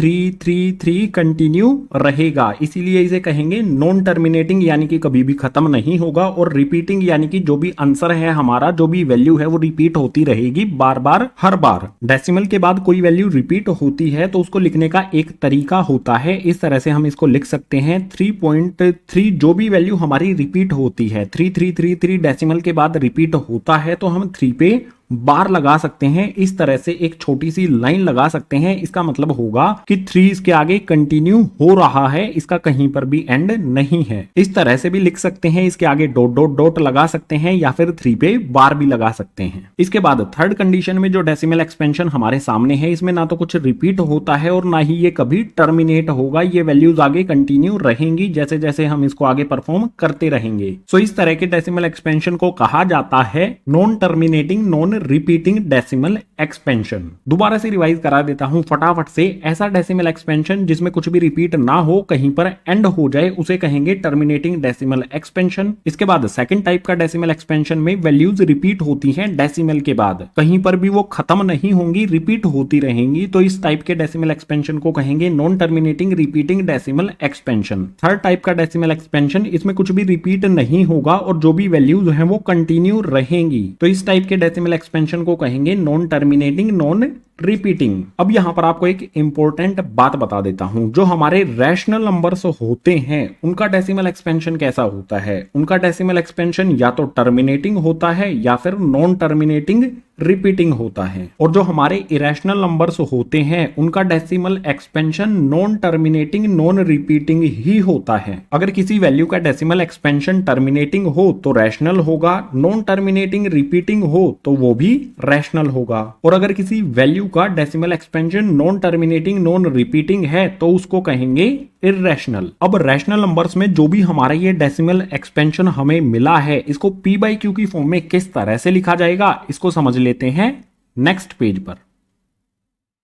कंटिन्यू रहेगा, इसीलिए इसे कहेंगे नॉन टर्मिनेटिंग, यानी कि कभी भी खत्म नहीं होगा, और रिपीटिंग यानी कि जो भी आंसर है हमारा, जो भी वैल्यू है वो रिपीट होती रहेगी बार बार, हर बार। डेसिमल के बाद कोई वैल्यू रिपीट होती है तो उसको लिखने का एक तरीका होता है, इस तरह से हम इसको लिख सकते हैं 3.3। जो भी वैल्यू हमारी रिपीट होती है, 3333 डेसिमल के बाद रिपीट होता है तो हम 3 पे बार लगा सकते हैं, इस तरह से एक छोटी सी लाइन लगा सकते हैं। इसका मतलब होगा कि 3 इसके आगे कंटिन्यू हो रहा है, इसका कहीं पर भी एंड नहीं है। इस तरह से भी लिख सकते हैं, इसके आगे डॉट डॉट डॉट लगा सकते हैं या फिर 3 पे बार भी लगा सकते हैं। इसके बाद थर्ड कंडीशन में जो डेसिमल एक्सपेंशन हमारे सामने है, इसमें ना तो कुछ रिपीट होता है और ना ही ये कभी टर्मिनेट होगा। ये वैल्यूज आगे कंटिन्यू रहेंगी जैसे जैसे हम इसको आगे परफॉर्म करते रहेंगे। सो इस तरह के डेसिमल एक्सपेंशन को कहा जाता है non terminating non repeating decimal expansion. दोबारा से रिवाइज करा देता हूं फटाफट से। ऐसा डेसिमल एक्सपेंशन जिसमें कुछ भी रिपीट ना हो, कहीं पर एंड हो जाए, उसे कहेंगे टर्मिनेटिंग डेसिमल एक्सपेंशन। इसके बाद सेकंड टाइप का डेसिमल एक्सपेंशन में वैल्यूज रिपीट होती हैं डेसिमल के बाद, कहीं पर भी वो खत्म नहीं होंगी, रिपीट होती रहेंगी। तो इस टाइप के डेसिमल एक्सपेंशन को कहेंगे non terminating repeating decimal expansion. Third type का डेसिमल एक्सपेंशन, इसमें कुछ भी रिपीट नहीं होगा और जो भी वैल्यूज हैं वो कंटिन्यू रहेंगी। तो इस टाइप के डेसिमल एक्सपेंशन को कहेंगे नॉन टर्मिनेटिंग नॉन रिपीटिंग। अब यहां पर आपको एक इंपॉर्टेंट बात बता देता हूं, जो हमारे रैशनल नंबर्स होते हैं उनका डेसिमल एक्सपेंशन कैसा होता है। उनका डेसिमल एक्सपेंशन या तो टर्मिनेटिंग होता है या फिर नॉन टर्मिनेटिंग रिपीटिंग होता है। और जो हमारे इरेशनल नंबर्स होते हैं उनका decimal expansion non terminating non repeating ही होता है। अगर किसी वैल्यू का डेसिमल एक्सपेंशन टर्मिनेटिंग हो तो रैशनल होगा, नॉन टर्मिनेटिंग रिपीटिंग हो तो वो भी रैशनल होगा। और अगर किसी वैल्यू का decimal expansion non terminating non repeating है तो उसको कहेंगे इर्रेशनल। अब रैशनल नंबर्स में जो भी हमारा ये डेसिमल एक्सपेंशन हमें मिला है, इसको p बाई क्यू की फॉर्म में किस तरह से लिखा जाएगा, इसको समझ लेते हैं नेक्स्ट पेज पर।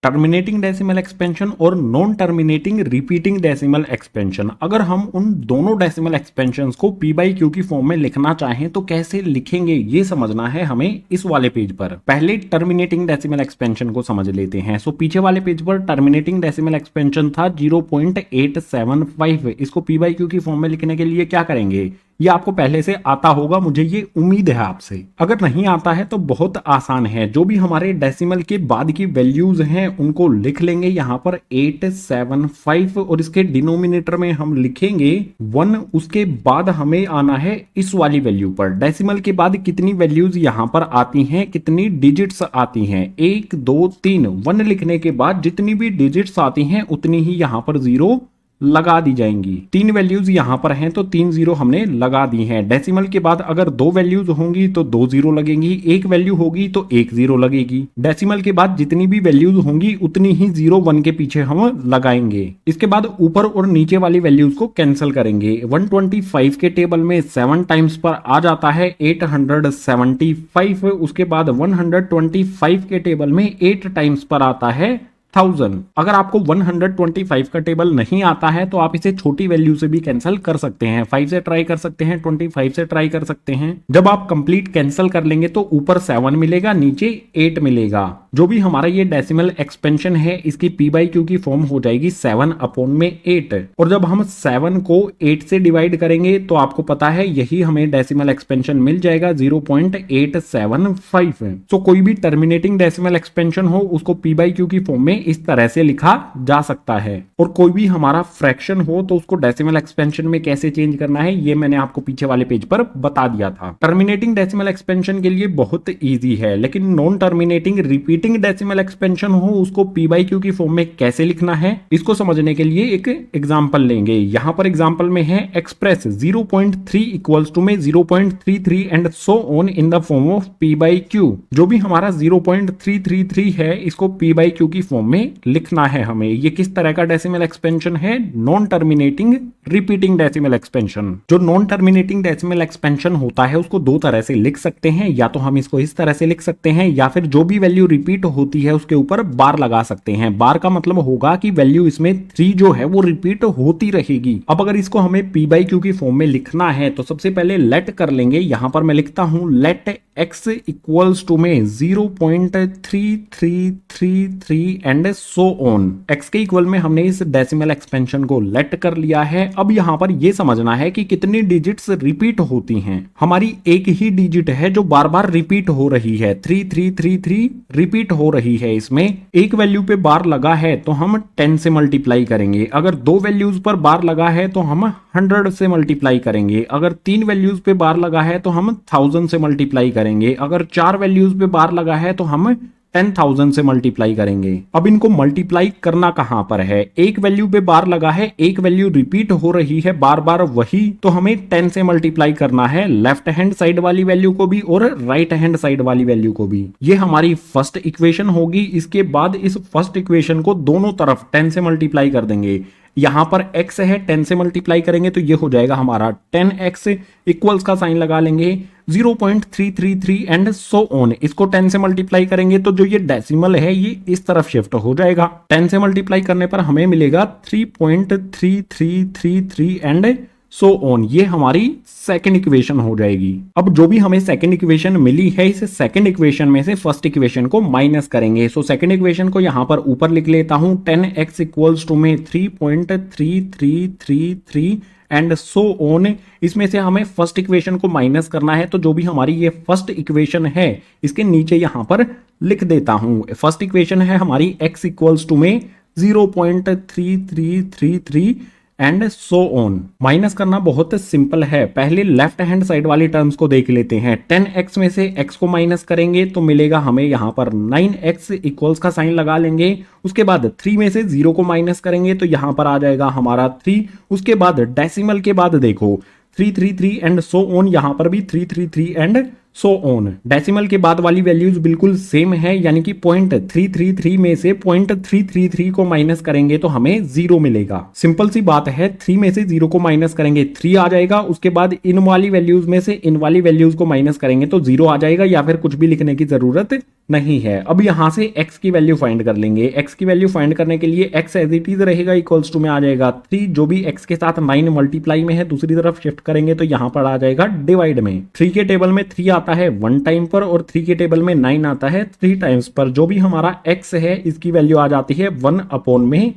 टर्मिनेटिंग डेसिमल एक्सपेंशन और non terminating repeating decimal expansion, अगर हम उन दोनों डेसिमल एक्सपेंशंस को p बाई क्यू की फॉर्म में लिखना चाहें तो कैसे लिखेंगे, ये समझना है हमें इस वाले पेज पर। पहले टर्मिनेटिंग डेसिमल एक्सपेंशन को समझ लेते हैं। सो पीछे वाले पेज पर टर्मिनेटिंग डेसिमल एक्सपेंशन था 0.875। इसको p बाई क्यू की फॉर्म में लिखने के लिए क्या करेंगे, ये आपको पहले से आता होगा, मुझे ये उम्मीद है आपसे। अगर नहीं आता है तो बहुत आसान है, जो भी हमारे डेसिमल के बाद की वैल्यूज हैं उनको लिख लेंगे यहां पर 875 और इसके डिनोमिनेटर में हम लिखेंगे 1। उसके बाद हमें आना है इस वाली वैल्यू पर। डेसिमल के बाद कितनी वैल्यूज यहां पर आती हैं, कितनी डिजिट्स आती हैं, 1 2 3। 1 लिखने के बाद जितनी भी डिजिट्स आती हैं उतनी ही यहां पर 0 लगा दी जाएंगी। 3 वैल्यूज यहां पर हैं तो 3 0 हमने लगा दी हैं। डेसिमल के बाद अगर 2 वैल्यूज होंगी तो 2 0 लगेंगी, 1 वैल्यू होगी तो 1 0 लगेगी। डेसिमल के बाद जितनी भी वैल्यूज होंगी उतनी ही 0 1 के पीछे हम लगाएंगे। इसके बाद ऊपर और नीचे वाली वैल्यूज को कैंसिल करेंगे। 125 के टेबल में 7 टाइम्स पर आ जाता है 875। उसके बाद 125 के टेबल में 8 टाइम्स पर आता है 1000। अगर आपको 125 का टेबल नहीं आता है तो आप इसे छोटी वैल्यू से भी कैंसिल कर सकते हैं। 5 से ट्राई कर सकते हैं, 25 से ट्राई कर सकते हैं। जब आप कंप्लीट कैंसिल कर लेंगे तो ऊपर 7 मिलेगा, नीचे 8 मिलेगा। जो भी हमारा ये डेसिमल एक्सपेंशन है इसकी p बाई क्यू की फॉर्म हो जाएगी 7 अपॉन में 8। और जब हम 7 को 8 से डिवाइड करेंगे तो आपको पता है यही हमें डेसिमल एक्सपेंशन मिल जाएगा 0.875। तो कोई भी टर्मिनेटिंग डेसिमल एक्सपेंशन हो उसको p बाई क्यू की फॉर्म में इस तरह से लिखा जा सकता है। और कोई भी हमारा फ्रैक्शन हो तो उसको डेसिमल एक्सपेंशन में कैसे चेंज करना है ये मैंने आपको पीछे वाले पेज पर बता दिया था। टर्मिनेटिंग डेसिमल एक्सपेंशन के लिए बहुत इजी है, लेकिन non terminating repeating decimal expansion हो उसको p बाई क्यू की फॉर्म में कैसे लिखना है, इसको समझने के लिए एक एग्जांपल लेंगे। यहां पर एग्जांपल में है एक्सप्रेस 0.3 इक्वल्स टू में 0.33 and so on in the form of p by Q. जो भी हमारा 0.333 है इसको p बाई क्यू की फॉर्म में लिखना है हमें। ये किस तरह का डेसिमल एक्सपेंशन है, non terminating repeating decimal expansion. जो नॉन टर्मिनेटिंग डेसिमल एक्सपेंशन होता है उसको दो तरह से लिख सकते हैं, या तो हम इसको इस तरह से लिख सकते हैं या फिर जो भी वैल्यू रिपीट होती है उसके ऊपर बार लगा सकते हैं। बार का मतलब होगा कि वैल्यू इसमें 3 जो है वो रिपीट होती रहेगी। अब अगर इसको हमें p बाई क्यू की फॉर्म में लिखना है तो सबसे पहले लेट कर लेंगे। यहां पर मैं लिखता हूं लेट x इक्वल्स टू में 0.3333 and and so on. x के इक्वल में हमने इस डेसिमल एक्सपेंशन को लेट कर लिया है। अब यहाँ पर ये समझना है कि कितनी डिजिट्स रिपीट होती हैं। हमारी एक ही डिजिट है जो बार बार रिपीट हो रही है, 3333 रिपीट हो रही है। इसमें एक वैल्यू पे बार लगा है तो हम 10 से मल्टीप्लाई करेंगे, अगर दो वैल्यूज पर बार लगा है तो हम 100 से मल्टीप्लाई करेंगे, अगर तीन वैल्यूज पे बार लगा है तो हम 1000 से मल्टीप्लाई करेंगे, अगर चार वैल्यूज पे बार लगा है तो हम 10,000 से मल्टीप्लाई करेंगे। अब इनको मल्टीप्लाई करना कहां पर है, एक वैल्यू पे बार लगा है, एक वैल्यू रिपीट हो रही है बार बार वही, तो हमें 10 से मल्टीप्लाई करना है, लेफ्ट हैंड साइड वाली वैल्यू को भी और राइट हैंड साइड वाली वैल्यू को भी। ये हमारी फर्स्ट इक्वेशन होगी। इसके बाद इस फर्स्ट इक्वेशन को दोनों तरफ 10 से मल्टीप्लाई कर देंगे। यहां पर x है, 10 से मल्टीप्लाई करेंगे तो ये हो जाएगा हमारा 10x, इक्वल्स का साइन लगा लेंगे, 0.333 एंड सो ऑन। इसको 10 से मल्टीप्लाई करेंगे तो जो ये डेसिमल है ये इस तरफ शिफ्ट हो जाएगा। 10 से मल्टीप्लाई करने पर हमें मिलेगा 3.3333 एंड सो ऑन। ये हमारी सेकंड इक्वेशन हो जाएगी। अब जो भी हमें सेकंड इक्वेशन मिली है, इस सेकंड इक्वेशन में से फर्स्ट इक्वेशन को माइनस करेंगे। सो सेकंड इक्वेशन को यहां पर ऊपर लिख लेता हूं, 10x इक्वल्स टू में 3.3333 एंड सो ऑन। इसमें से हमें फर्स्ट इक्वेशन को माइनस करना है, तो जो भी हमारी ये फर्स्ट इक्वेशन है इसके नीचे यहां पर लिख देता हूं। फर्स्ट इक्वेशन है हमारी x इक्वल्स टू में 0.3333 एंड सो ऑन। माइनस करना बहुत सिंपल है। पहले लेफ्ट हैंड साइड वाली टर्म्स को देख लेते हैं। 10x में से x को माइनस करेंगे तो मिलेगा हमें यहां पर 9x, इक्वल्स का साइन लगा लेंगे। उसके बाद 3 में से 0 को माइनस करेंगे तो यहां पर आ जाएगा हमारा 3। उसके बाद डेसिमल के बाद देखो 333 एंड सो ऑन, यहां पर भी 333 एंड सो ऑन। डेसिमल के बाद वाली वैल्यूज बिल्कुल सेम है, यानी कि 0.333 में से 0.333 को माइनस करेंगे तो हमें 0 मिलेगा। सिंपल सी बात है, 3 में से 0 को माइनस करेंगे 3 आ जाएगा। उसके बाद इन वाली वैल्यूज में से इन वाली वैल्यूज को माइनस करेंगे तो 0 आ जाएगा, या फिर कुछ भी लिखने की जरूरत नहीं है। अब यहां से x की वैल्यू फाइंड कर लेंगे। x की वैल्यू फाइंड करने के लिए x एज इट इज रहेगा, इक्वल्स टू में आ जाएगा 3, जो भी x के साथ 9 मल्टीप्लाई में है दूसरी तरफ शिफ्ट करेंगे तो यहां पर आ जाएगा डिवाइड में। 3 के टेबल में 3 आता है 1 टाइम पर और 3 के टेबल में 9 आता है 3 टाइम्स पर। जो भी हमारा x है इसकी वैल्यू आ जाती है 1/3।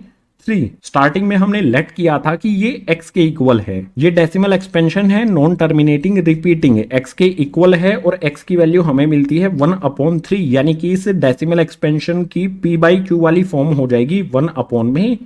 स्टार्टिंग में हमने लेट किया था कि ये x के इक्वल है। ये डेसिमल एक्सपेंशन है, नॉन टर्मिनेटिंग रिपीटिंग, x के इक्वल है और x की वैल्यू हमें मिलती है 1/3, यानी कि इस डेसिमल एक्सपेंशन की p/q वाली फॉर्म हो जाएगी 1/3।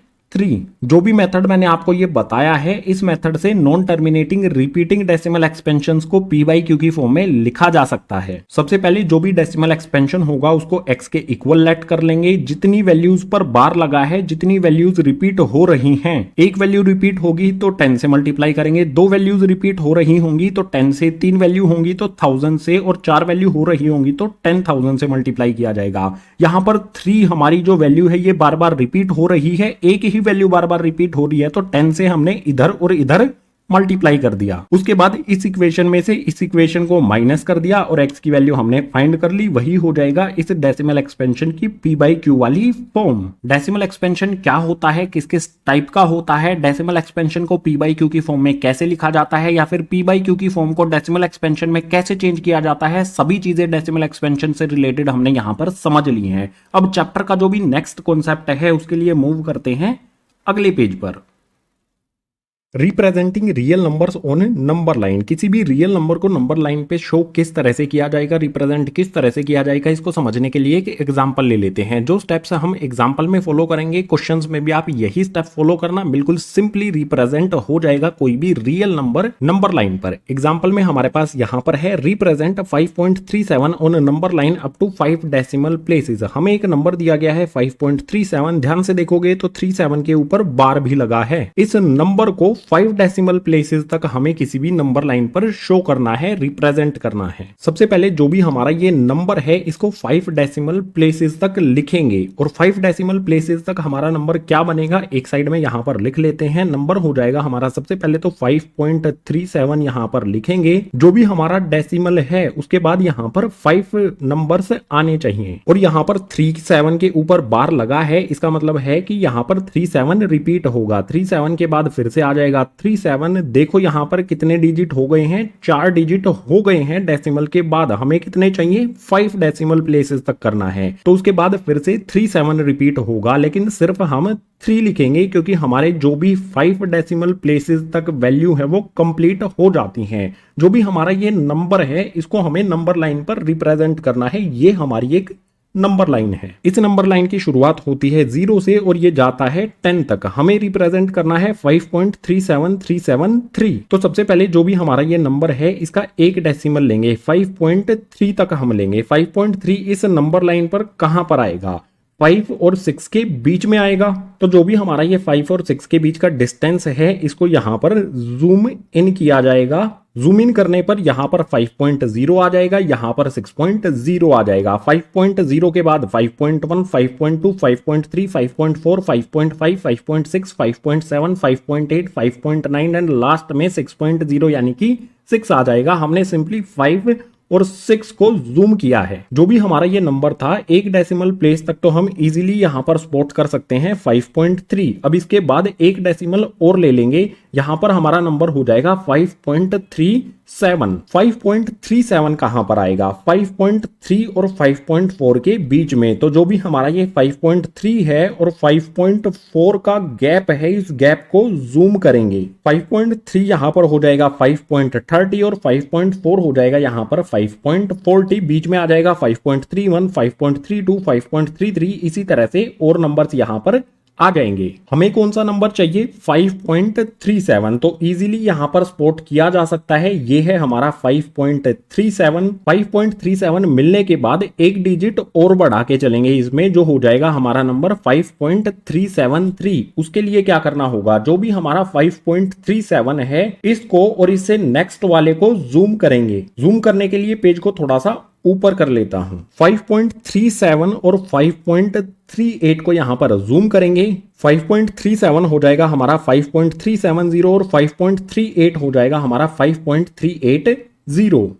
जो भी मेथड मैंने आपको ये बताया है, इस मेथड से non terminating repeating decimal expansions को p/q की फॉर्म में लिखा जा सकता है। सबसे पहले जो भी डेसिमल एक्सपेंशन होगा उसको x के इक्वल लेट कर लेंगे। जितनी वैल्यूज पर बार लगा है, जितनी वैल्यूज रिपीट हो रही हैं, एक वैल्यू रिपीट होगी तो 10 से मल्टीप्लाई करेंगे, दो वैल्यूज रिपीट हो रही होंगी तो 10 से, तीन वैल्यू होंगी तो 1000 से, और चार वैल्यू हो रही होंगी तो 10,000 से मल्टीप्लाई किया जाएगा। यहां पर 3 हमारी जो वैल्यू है ये बार बार रिपीट हो रही है, एक ही वैल्यू बार बार रिपीट हो रही है तो 10 से हमने इधर और इधर मल्टीप्लाई कर दिया। उसके बाद इस इक्वेशन में से इस इक्वेशन को माइनस कर दिया और x की वैल्यू हमने फाइंड कर ली। वही हो जाएगा इस डेसिमल एक्सपेंशन की p/q वाली फॉर्म। डेसिमल एक्सपेंशन क्या होता है, किस किस टाइप का होता है, डेसिमल एक्सपेंशन को p/q की फॉर्म में कैसे लिखा जाता है, या फिर p/q की फॉर्म को डेसिमल एक्सपेंशन में कैसे चेंज किया जाता है, सभी चीजें डेसिमल एक्सपेंशन से रिलेटेड हमने यहां पर समझ ली हैं। अब चैप्टर का जो भी नेक्स्ट कॉन्सेप्ट है उसके लिए मूव करते हैं अगले पेज पर। Representing real numbers on number line. किसी भी रियल नंबर को नंबर लाइन पे शो किस तरह से किया जाएगा, रिप्रेजेंट किस तरह से किया जाएगा, इसको समझने के लिए एक एग्जांपल ले लेते हैं। जो स्टेप्स हम एग्जांपल में फॉलो करेंगे, क्वेश्चंस में भी आप यही स्टेप फॉलो करना। बिल्कुल सिंपली रिप्रेजेंट हो जाएगा कोई भी रियल नंबर नंबर लाइन पर। एग्जाम्पल में हमारे पास यहाँ पर है represent 5.37 on number line up to 5 decimal places. हमें एक नंबर दिया गया है 5.37। ध्यान से देखोगे तो 37 के ऊपर बार भी लगा है। इस नंबर को 5 डेसिमल प्लेसेस तक हमें किसी भी नंबर लाइन पर शो करना है, रिप्रेजेंट करना है। सबसे पहले जो भी हमारा ये नंबर है इसको 5 डेसिमल प्लेसेस तक लिखेंगे, और 5 डेसिमल प्लेसेस तक हमारा नंबर क्या बनेगा एक साइड में यहां पर लिख लेते हैं। नंबर हो जाएगा हमारा सबसे पहले तो 5.37 यहां पर लिखेंगे। जो भी हमारा डेसिमल है उसके बाद यहां पर 5 नंबर्स आने चाहिए, और यहां पर 37 के ऊपर बार लगा है, इसका मतलब है कि यहां पर 37 रिपीट होगा। 37 के बाद फिर से आ जाएगा जाएगा 37। देखो यहाँ पर कितने डिजिट हो गए हैं, 4 डिजिट हो गए हैं डेसिमल के बाद। हमें कितने चाहिए, 5 डेसिमल प्लेसेस तक करना है। तो उसके बाद फिर से 37 रिपीट होगा, लेकिन सिर्फ हम 3 लिखेंगे क्योंकि हमारे जो भी 5 डेसिमल प्लेसेस तक वैल्यू है वो कंप्लीट हो जाती हैं। जो भी हमारा ये नंबर है इसको हमें नंबर लाइन पर रिप्रेजेंट करना है। ये हमारी एक नंबर लाइन है। इस नंबर लाइन की शुरुआत होती है 0 से और ये जाता है 10 तक। हमें रिप्रेजेंट करना है 5.37373। तो सबसे पहले जो भी हमारा ये नंबर है इसका एक डेसिमल लेंगे, 5.3 तक हम लेंगे। 5.3 इस नंबर लाइन पर कहां पर आएगा, 5 और 6 के बीच में आएगा। तो जो भी हमारा ये 5 और 6 के बीच का डिस्टेंस है इसको यहां पर जूम इन किया जाएगा। जूम इन करने पर यहां पर 5.0 आ जाएगा, यहां पर 6.0 आ जाएगा। 5.0 के बाद 5.1, 5.2, 5.3, 5.4, 5.5, 5.6, 5.7, 5.8, 5.9 एंड लास्ट में 6.0 यानी कि 6 आ जाएगा। हमने सिंपली 5 और 6 को जूम किया है। जो भी हमारा ये नंबर था एक डेसिमल प्लेस तक तो हम इजीली यहां पर स्पॉट कर सकते हैं 5.3। अब इसके बाद एक डेसिमल और ले लेंगे, यहां पर हमारा नंबर हो जाएगा 5.37। 5.37 कहां पर आएगा, 5.3 और 5.4 के बीच में। तो जो भी हमारा ये 5.3 है और 5.4 का गैप है, इस गैप को जूम करेंगे। 5.3 यहां पर हो जाएगा 5.30 और 5.4 हो जाएगा यहां पर 5.40। बीच में आ जाएगा 5.31, 5.32, 5.33। इसी तरह से और नंबर्स यहां पर आ जाएंगे। हमें कौन सा नंबर चाहिए, 5.37। तो इजीली यहां पर स्पॉट किया जा सकता है, ये है हमारा 5.37। 5.37 मिलने के बाद एक डिजिट और बढ़ा के चलेंगे इसमें, जो हो जाएगा हमारा नंबर 5.373। उसके लिए क्या करना होगा, जो भी हमारा 5.37 है इसको और इससे नेक्स्ट वाले को जूम करेंगे। जूम करने के लिए पेज को थोड़ा सा ऊपर कर लेता हूं। 5.37 और 5.38 को यहां पर जूम करेंगे। 5.37 हो जाएगा हमारा 5.370 और 5.38 हो जाएगा हमारा 5.380।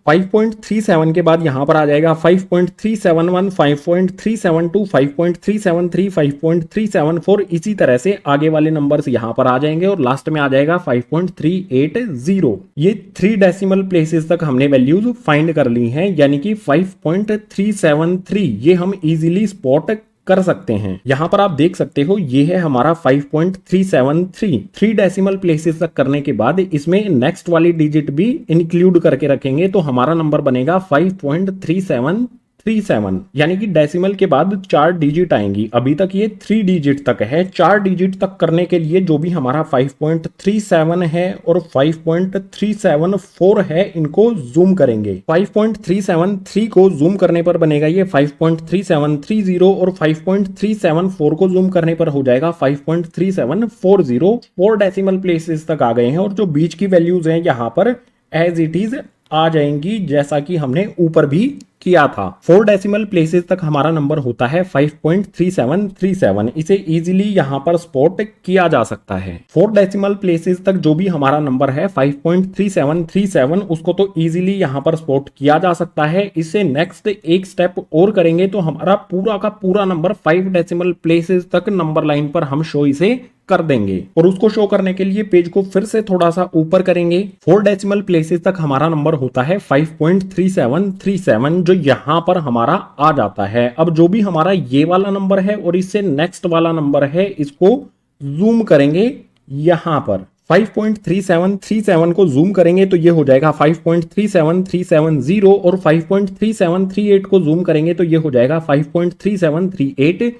5.37 के बाद यहां पर आ जाएगा 5.371, 5.372, 5.373, 5.374। इसी तरह से आगे वाले नंबर्स यहां पर आ जाएंगे और लास्ट में आ जाएगा 5.380। ये 3 डेसिमल प्लेसेस तक हमने वैल्यूज फाइंड कर ली हैं, यानी कि 5.373 ये हम इजीली स्पॉट कर सकते हैं। यहां पर आप देख सकते हो ये है हमारा 5.373। 3 डेसिमल प्लेसेस तक करने के बाद इसमें नेक्स्ट वाली डिजिट भी इंक्लूड करके रखेंगे तो हमारा नंबर बनेगा 5.3737। यानी कि डेसिमल के बाद 4 डिजिट आएंगी। अभी तक ये 3 डिजिट तक है। 4 डिजिट तक करने के लिए जो भी हमारा 5.37 है और 5.374 है इनको जूम करेंगे। 5.373 को जूम करने पर बनेगा ये 5.3730 और 5.374 को जूम करने पर हो जाएगा 5.3740। 4 डेसिमल प्लेसेस तक आ गए हैं और जो बीच की वैल्यूज हैं यहां पर एज इट इज आ जाएंगी, जैसा कि हमने ऊपर भी किया था। 4 डेसिमल प्लेसेस तक हमारा नंबर होता है 5.3737। इसे इजीली यहां पर स्पॉट किया जा सकता है। 4 डेसिमल प्लेसेस तक जो भी हमारा नंबर है 5.3737 उसको तो इजीली यहां पर स्पॉट किया जा सकता है। इससे नेक्स्ट एक स्टेप और करेंगे तो हमारा पूरा का पूरा नंबर 5 डेसिमल प्लेसेस तक नंबर लाइन पर हम शो इसे कर देंगे। और उसको शो करने के लिए पेज को फिर से थोड़ा सा ऊपर करेंगे। 4 डेसिमल प्लेसेस तक हमारा नंबर होता है 5.3737 जो यहां पर हमारा आ जाता है। अब जो भी हमारा ये वाला नंबर है और इससे नेक्स्ट वाला नंबर है इसको जूम करेंगे। यहां पर 5.3737 को जूम करेंगे तो ये हो जाएगा 5.37370 और 5.3738 को जूम करेंगे तो ये हो जाएगा 5.37380।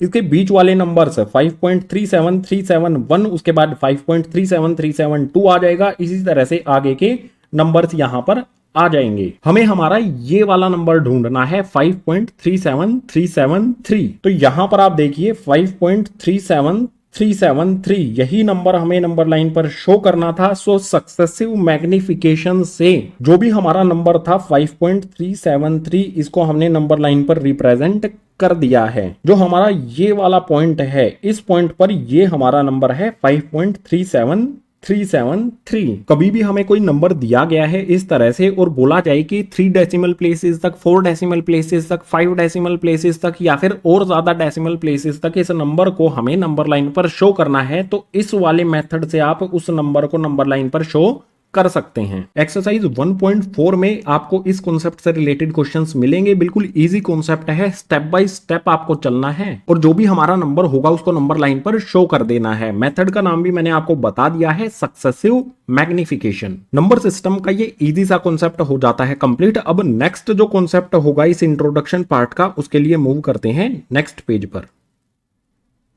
इसके बीच वाले नंबर्स 5.37371 उसके बाद 5.37372 आ जाएगा। इसी तरह से आगे के नंबर्स यहां पर आ जाएंगे। हमें हमारा ये वाला नंबर ढूंढना है 5.37373। तो यहां पर आप देखिए 5.37373 यही नंबर हमें नंबर लाइन पर शो करना था। सो सक्सेसिव मैग्निफिकेशन से जो भी हमारा नंबर था 5.373 इसको हमने नंबर लाइन पर रिप्रेजेंट कर दिया है। जो हमारा ये वाला पॉइंट है इस पॉइंट पर ये हमारा नंबर है 5.373। 373। कभी भी हमें कोई नंबर दिया गया है इस तरह से और बोला जाए कि 3 डेसिमल प्लेसेस तक, 4 डेसिमल प्लेसेस तक, 5 डेसिमल प्लेसेस तक या फिर और ज्यादा डेसिमल प्लेसेस तक इस नंबर को हमें नंबर लाइन पर शो करना है, तो इस वाले मेथड से आप उस नंबर को नंबर लाइन पर शो कर सकते हैं। एक्सरसाइज 1.4 में आपको इस कॉन्सेप्ट से रिलेटेड क्वेश्चंस मिलेंगे। बिल्कुल इजी कॉन्सेप्ट है, स्टेप बाय स्टेप आपको चलना है और जो भी हमारा नंबर होगा उसको नंबर लाइन पर शो कर देना है। मेथड का नाम भी मैंने आपको बता दिया है, सक्सेसिव मैग्निफिकेशन। नंबर सिस्टम का ये इजी सा कॉन्सेप्ट हो जाता है कंप्लीट। अब नेक्स्ट जो कॉन्सेप्ट होगा इस इंट्रोडक्शन पार्ट का, उसके लिए मूव करते हैं नेक्स्ट पेज पर।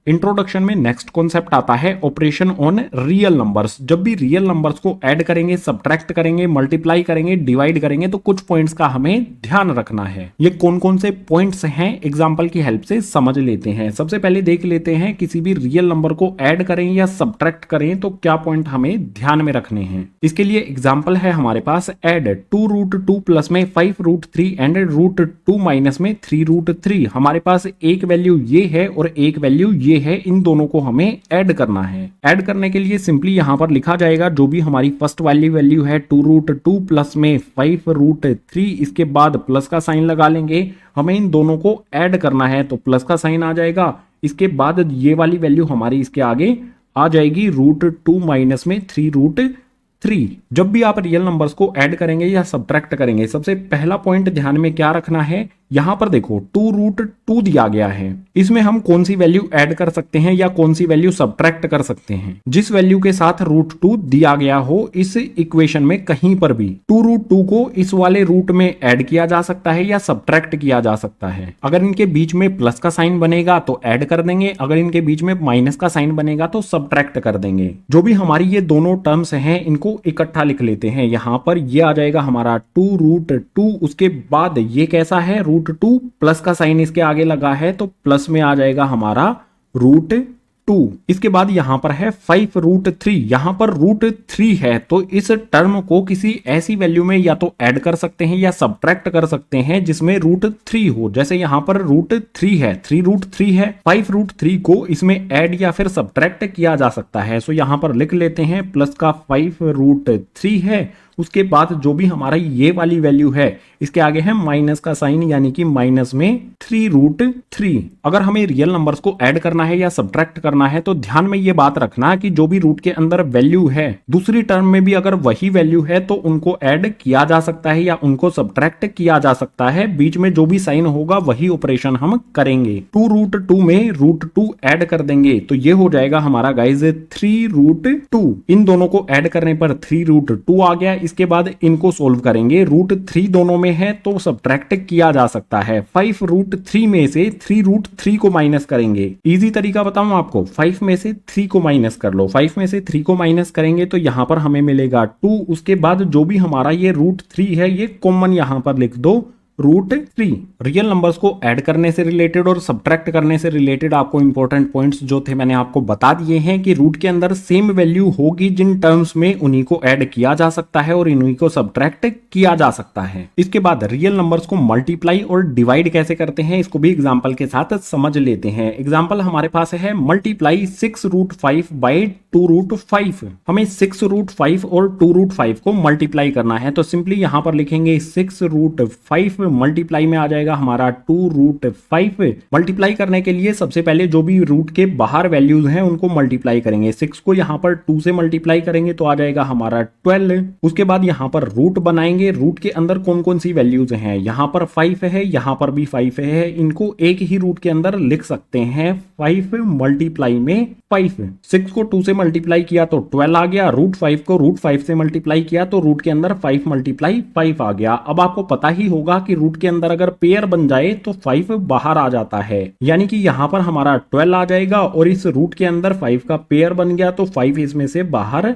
इंट्रोडक्शन में नेक्स्ट कॉन्सेप्ट आता है ऑपरेशन ऑन रियल नंबर्स। जब भी रियल नंबर्स को ऐड करेंगे, सब्ट्रैक्ट करेंगे, मल्टीप्लाई करेंगे, डिवाइड करेंगे तो कुछ पॉइंट्स का हमें ध्यान रखना है। ये कौन कौन से पॉइंट्स हैं एग्जांपल की हेल्प से समझ लेते हैं। सबसे पहले देख लेते हैं किसी भी रियल नंबर को ऐड करें या सब्ट्रैक्ट करें तो क्या पॉइंट हमें ध्यान में रखने हैं। इसके लिए एग्जाम्पल है हमारे पास ऐड 2√2 प्लस में 5√3 एंड √2 माइनस में 3√3। हमारे पास एक वैल्यू ये है और एक वैल्यू ये है, इन दोनों को हमें ऐड करना है। ऐड करने के लिए सिंपली यहां पर लिखा जाएगा जो भी हमारी फर्स्ट वाली वैल्यू है 2√2 प्लस में 5√3, इसके बाद प्लस का साइन लगा लेंगे। हमें इन दोनों को ऐड करना है तो प्लस का साइन आ जाएगा। इसके बाद ये वाली वैल्यू हमारी इसके आगे आ जाएगी √2 माइनस में 3√3। जब भी आप रियल नंबर्स को ऐड करेंगे या सब्ट्रैक्ट करेंगे, सबसे पहला पॉइंट ध्यान में क्या रखना है, यहां पर देखो 2√2 दिया गया है, इसमें हम कौन सी वैल्यू ऐड कर सकते हैं या कौन सी वैल्यू सब्ट्रैक्ट कर सकते हैं। जिस वैल्यू के साथ √2 दिया गया हो इस इक्वेशन में कहीं पर भी 2√2 को इस वाले रूट में ऐड किया जा सकता है या सब्ट्रैक्ट किया जा सकता है। अगर इनके बीच में प्लस का साइन बनेगा तो ऐड कर देंगे, अगर इनके बीच में माइनस का साइन बनेगा तो सब्ट्रैक्ट कर देंगे। जो भी हमारी ये दोनों टर्म्स हैं इनको इकट्ठा लिख लेते हैं। यहां पर ये आ जाएगा हमारा 2√2, उसके बाद ये कैसा है √2 प्लस का साइन इसके आगे लगा है तो प्लस में आ जाएगा हमारा √2। इसके बाद यहां पर है 5√3, यहां पर √3 है तो इस टर्म को किसी ऐसी वैल्यू में या तो ऐड कर सकते हैं या सब्ट्रैक्ट कर सकते हैं जिसमें √3 हो। जैसे यहां पर √3 है, 3√3 है, 5√3 को इसमें ऐड या फिर सब्ट्रैक्ट किया जा सकता है। सो यहां पर लिख लेते हैं प्लस का 5√3 है, उसके बाद जो भी हमारा ये वाली वैल्यू है इसके आगे है माइनस का साइन यानी कि माइनस में 3√3। अगर हमें रियल नंबर्स को ऐड करना है या सब्ट्रैक्ट करना है तो ध्यान में ये बात रखना कि जो भी रूट के अंदर वैल्यू है दूसरी टर्म में भी अगर वही वैल्यू है तो उनको ऐड किया जा सकता है या उनको सब्ट्रैक्ट किया जा सकता है। बीच में जो भी साइन होगा वही ऑपरेशन हम करेंगे। 2√2 में √2 ऐड कर देंगे तो ये हो जाएगा हमारा गाइज 3√2। इन दोनों को ऐड करने पर 3√2 आ गया। इसके बाद इनको सोल्व करेंगे, √3 दोनों में है तो सब्ट्रैक्ट किया जा सकता है। 5√3 में से 3√3 को माइनस करेंगे। इजी तरीका बताऊं आपको, 5 में से 3 को माइनस कर लो। 5 में से 3 को माइनस करेंगे तो यहां पर हमें मिलेगा 2। उसके बाद जो भी हमारा ये √3 है ये कॉमन यहां पर लिख दो √3। रियल नंबर्स को ऐड करने से रिलेटेड और सब्ट्रैक्ट करने से रिलेटेड आपको इंपॉर्टेंट पॉइंट्स जो थे मैंने आपको बता दिए हैं कि रूट के अंदर सेम वैल्यू होगी जिन टर्म्स में उन्हीं को ऐड किया जा सकता है और इन्हीं को सब्ट्रैक्ट किया जा सकता है। इसके बाद रियल नंबर्स को मल्टीप्लाई और डिवाइड कैसे करते हैं इसको भी एग्जाम्पल के साथ समझ लेते हैं। एग्जाम्पल हमारे पास है मल्टीप्लाई 6√5 बाई 2√5। हमें 6√5 और 2√5 को मल्टीप्लाई करना है तो सिंपली यहां पर लिखेंगे 6√5 मल्टीप्लाई में आ जाएगा हमारा 2√5। मल्टीप्लाई करने के लिए सबसे पहले जो भी रूट के बाहर वैल्यूज हैं उनको मल्टीप्लाई करेंगे। 6 को यहां पर 2 से मल्टीप्लाई करेंगे तो आ जाएगा हमारा 12। उसके बाद यहां पर रूट बनाएंगे। रूट के अंदर कौन कौन सी वैल्यूज हैं, यहां पर 5 है, यहां पर भी 5 है, इनको एक ही रूट के अंदर लिख सकते हैं। 5 मल्टीप्लाई में 5, 6 को 2 से मल्टीप्लाई किया तो 12 आ गया। √5 को √5 से मल्टीप्लाई किया तो रूट के अंदर 5 मल्टीप्लाई 5 आ गया। अब आपको पता ही होगा कि रूट के अंदर अगर पेयर बन जाए तो 5 बाहर आ जाता है, यानी कि यहां पर हमारा 12 आ जाएगा और इस रूट के अंदर 5 का पेयर बन गया तो 5 इसमें से बाहर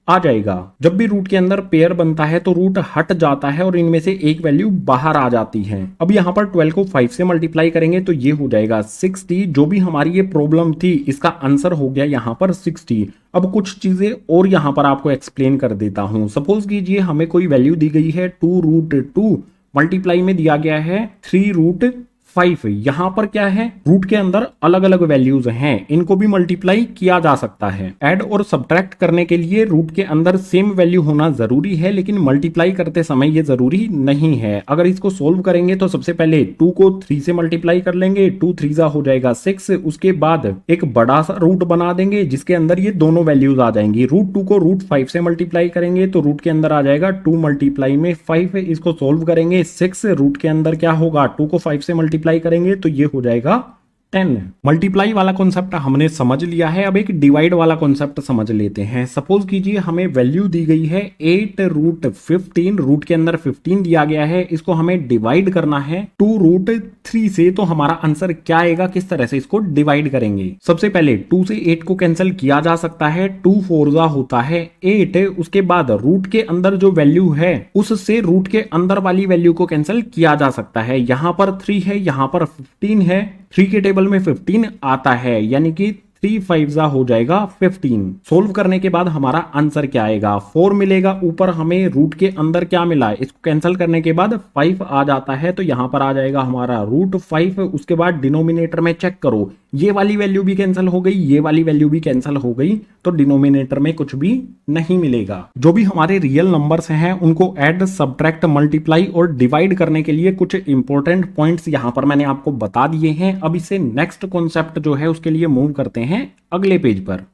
आ जाएगा। जब भी रूट के अंदर पेयर बनता है तो रूट हट जाता है और इनमें से एक वैल्यू बाहर आ जाती है। अब यहां पर 12 को 5 से मल्टीप्लाई करेंगे तो ये हो जाएगा 60। जो भी हमारी ये प्रॉब्लम थी इसका आंसर हो गया यहां पर 60। अब कुछ चीजें और यहां पर आपको एक्सप्लेन कर देता हूं। सपोज कीजिए हमें कोई वैल्यू दी गई है 2√2, मल्टीप्लाई में दिया गया है 3√5। 5। यहाँ पर क्या है, रूट के अंदर अलग अलग वैल्यूज हैं, इनको भी मल्टीप्लाई किया जा सकता है। ऐड और सब्ट्रैक्ट करने के लिए रूट के अंदर सेम वैल्यू होना जरूरी है, लेकिन मल्टीप्लाई करते समय ये जरूरी नहीं है। अगर इसको सोल्व करेंगे तो सबसे पहले 2 को 3 से मल्टीप्लाई कर लेंगे, 2 3 जा हो जाएगा 6। उसके बाद एक बड़ा सा रूट बना देंगे जिसके अंदर ये दोनों वैल्यूज आ जाएंगी। रूट 2 को रूट 5 से मल्टीप्लाई करेंगे तो रूट के अंदर आ जाएगा 2 मल्टीप्लाई में 5। इसको सोल्व करेंगे 6, रूट के अंदर क्या होगा, 2 को 5 से मल्टीप्लाई करेंगे तो ये हो जाएगा 10। मल्टीप्लाई वाला कॉन्सेप्ट हमने समझ लिया है, अब एक डिवाइड वाला कॉन्सेप्ट समझ लेते हैं। सपोज कीजिए हमें वैल्यू दी गई है 8 रूट 15, रूट के अंदर 15 दिया गया है, इसको हमें डिवाइड करना है 2 रूट 3 से। तो हमारा आंसर क्या आएगा, किस तरह से इसको डिवाइड करेंगे। सबसे पहले 2 से 8 को कैंसिल किया जा सकता है, 2 4 जा होता है 8। उसके बाद रूट के अंदर जो वैल्यू है उससे रूट के अंदर वाली वैल्यू को कैंसिल किया जा सकता है। यहां पर 3 है, यहां पर 15 है, 3 के टेबल में 15 आता है, यानी कि 3 5 जा हो जाएगा 15। सोल्व करने के बाद हमारा आंसर क्या आएगा, 4 मिलेगा। ऊपर हमें रूट के अंदर क्या मिला, इसको कैंसिल करने के बाद 5 आ जाता है, तो यहां पर आ जाएगा हमारा रूट 5। उसके बाद डिनोमिनेटर में चेक करो, ये वाली वैल्यू भी कैंसिल हो गई, ये वाली वैल्यू भी कैंसिल हो गई, तो डिनोमिनेटर में कुछ भी नहीं मिलेगा। जो भी हमारे रियल नंबर्स हैं उनको ऐड, सब्ट्रैक्ट, मल्टीप्लाई और डिवाइड करने के लिए कुछ इंपॉर्टेंट पॉइंट्स यहां पर मैंने आपको बता दिए हैं। अब इसे नेक्स्ट कॉन्सेप्ट जो है उसके लिए मूव करते हैं अगले पेज पर।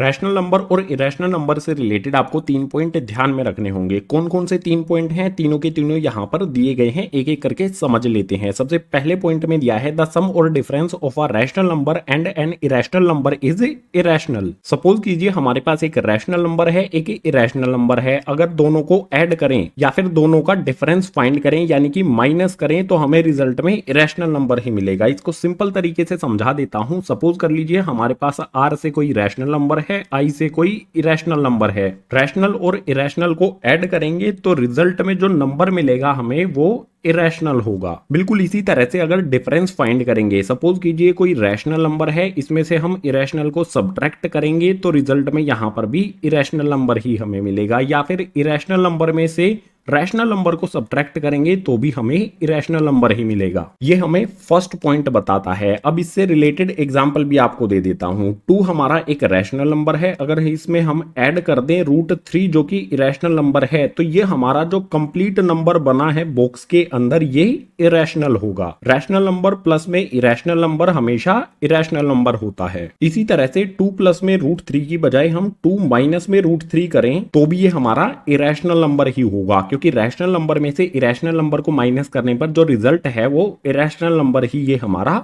रैशनल नंबर और इरेशनल नंबर से रिलेटेड आपको 3 पॉइंट ध्यान में रखने होंगे। कौन कौन से 3 पॉइंट हैं, तीनों के तीनों यहां पर दिए गए हैं, एक एक करके समझ लेते हैं। सबसे पहले पॉइंट में दिया है द सम और difference of a rational number and an irrational number is irrational. Suppose कीजिए हमारे पास एक रैशनल नंबर है, एक इरेशनल नंबर है। अगर दोनों को ऐड करें या फिर दोनों का डिफरेंस फाइंड करें यानी कि माइनस करें तो हमें रिजल्ट में इरेशनल नंबर ही मिलेगा। इसको सिंपल तरीके से समझा देता हूं। सपोज कर लीजिए हमारे पास आर से कोई रैशनल नंबर है, आई से कोई इरेशनल नंबर है। रैशनल और इरेशनल को ऐड करेंगे तो रिजल्ट में जो नंबर मिलेगा हमें वो इरेशनल होगा। बिल्कुल इसी तरह से अगर डिफरेंस फाइंड करेंगे, सपोज कीजिए कोई रैशनल नंबर है, इसमें से हम इरेशनल को सब्ट्रैक्ट करेंगे तो रिजल्ट में यहां पर भी इरेशनल नंबर ही हमें मिलेगा, या फिर इरेशनल नंबर में से रैशनल नंबर को सब्ट्रैक्ट करेंगे तो भी हमें इरेशनल नंबर ही मिलेगा। ये हमें फर्स्ट पॉइंट बताता है। अब इससे रिलेटेड एग्जांपल भी आपको दे देता हूं। 2 हमारा एक रैशनल नंबर है, अगर इसमें हम ऐड कर दें रूट 3 जो कि इरेशनल नंबर है तो ये हमारा जो कंप्लीट नंबर बना है बॉक्स के अंदर ये इरेशनल होगा। रैशनल नंबर प्लस में इरेशनल नंबर हमेशा इरेशनल नंबर होता है। इसी तरह से 2 प्लस में रूट 3 की बजाय हम 2 माइनस में रूट 3 करें तो भी ये हमारा इरेशनल नंबर ही होगा, क्योंकि रैशनल नंबर में से इरेशनल नंबर को माइनस करने पर जो रिजल्ट है वो इरेशनल नंबर ही ये हमारा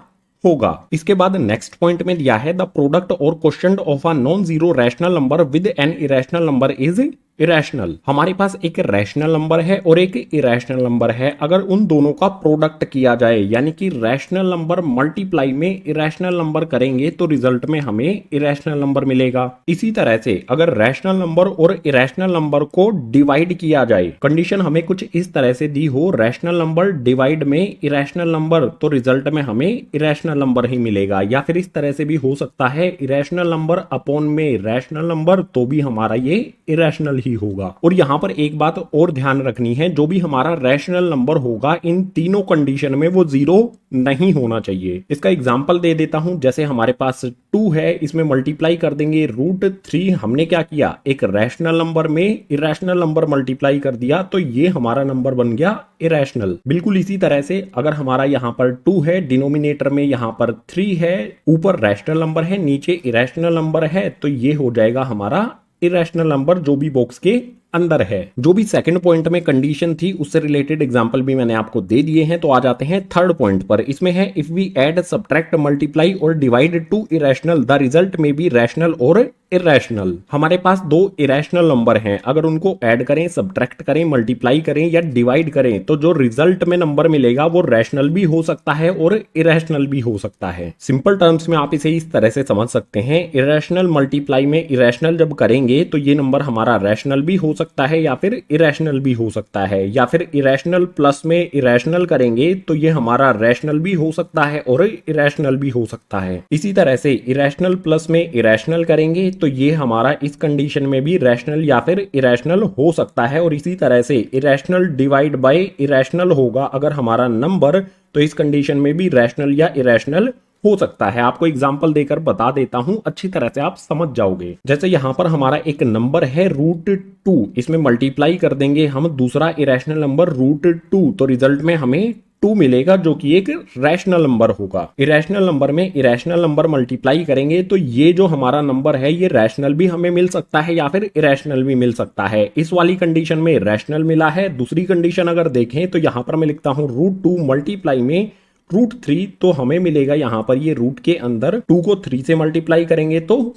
होगा। इसके बाद नेक्स्ट पॉइंट में दिया है द प्रोडक्ट और quotient of a non zero rational number with an irrational number is irrational. हमारे पास एक रैशनल नंबर है और एक इरेशनल नंबर है। अगर उन दोनों का प्रोडक्ट किया जाए यानी कि रैशनल नंबर मल्टीप्लाई में इरेशनल नंबर करेंगे तो रिजल्ट में हमें इरेशनल नंबर मिलेगा। इसी तरह से अगर रैशनल नंबर और इरेशनल नंबर को डिवाइड किया जाए, कंडीशन हमें कुछ इस तरह से दी हो, रैशनल नंबर डिवाइड में इरेशनल नंबर, तो रिजल्ट में हमें इरेशनल नंबर ही मिलेगा। या फिर इस तरह से भी हो सकता है इरेशनल नंबर अपॉन में रैशनल नंबर, तो भी हमारा ये इरेशनल होगा। और यहां पर एक बात और ध्यान रखनी है, जो भी हमारा रैशनल नंबर होगा इन तीनों कंडीशन में वो जीरो नहीं होना चाहिए। इसका एग्जांपल दे देता हूं। जैसे हमारे पास 2 है, इसमें मल्टीप्लाई कर देंगे रूट 3। हमने क्या किया, एक रैशनल नंबर में इरेशनल नंबर मल्टीप्लाई कर दिया तो ये हमारा नंबर बन गया इरेशनल। बिल्कुल इसी तरह से अगर हमारा यहां पर 2 है, डिनोमिनेटर में यहां पर 3 है, ऊपर रैशनल नंबर है, नीचे इरेशनल नंबर है, तो ये हो जाएगा हमारा इरेशनल नंबर जो भी बॉक्स के अंदर है। जो भी सेकंड पॉइंट में कंडीशन थी उससे रिलेटेड एग्जांपल भी मैंने आपको दे दिए हैं। तो आ जाते हैं थर्ड पॉइंट पर। इसमें है if we add, subtract, multiply और divide two irrational the result में बी रैशनल और इरेशनल। हमारे पास 2 इरेशनल नंबर हैं, अगर उनको ऐड करें, सब्ट्रैक्ट करें, मल्टीप्लाई करें या डिवाइड करें तो जो रिजल्ट में नंबर मिलेगा वो रैशनल भी हो सकता है और इरेशनल भी हो सकता है। सिंपल टर्म्स में आप इसे इस तरह से समझ सकते हैं, इरेशनल मल्टीप्लाई में इरेशनल जब करेंगे तो ये नंबर हमारा रैशनल भी हो सकता है या फिर इरेशनल भी हो सकता है, या फिर इरेशनल प्लस में इरेशनल करेंगे तो ये हमारा रैशनल भी हो सकता है और इरेशनल भी हो सकता है। इसी तरह से इरेशनल प्लस में इरेशनल करेंगे तो ये हमारा इस कंडीशन में भी रैशनल या फिर इरेशनल हो सकता है। और इसी तरह से इरेशनल डिवाइड बाय इरेशनल होगा अगर हमारा नंबर तो इस कंडीशन में भी रैशनल या इरेशनल हो सकता है। आपको एग्जाम्पल देकर बता देता हूं, अच्छी तरह से आप समझ जाओगे। जैसे यहां पर हमारा एक नंबर है √2, इसमें मल्टीप्लाई कर देंगे हम दूसरा इरेशनल नंबर √2, तो रिजल्ट में हमें 2 मिलेगा जो कि एक रैशनल नंबर होगा। इरेशनल नंबर में इरेशनल नंबर मल्टीप्लाई करेंगे तो ये जो हमारा नंबर है ये रैशनल भी हमें मिल सकता है या फिर इरेशनल भी मिल सकता है। इस वाली कंडीशन में रैशनल मिला है। दूसरी कंडीशन अगर देखें तो यहां पर मैं लिखता हूं √2 मल्टीप्लाई में √3, तो हमें मिलेगा यहां पर ये रूट के अंदर 2 को 3 से मल्टीप्लाई करेंगे तो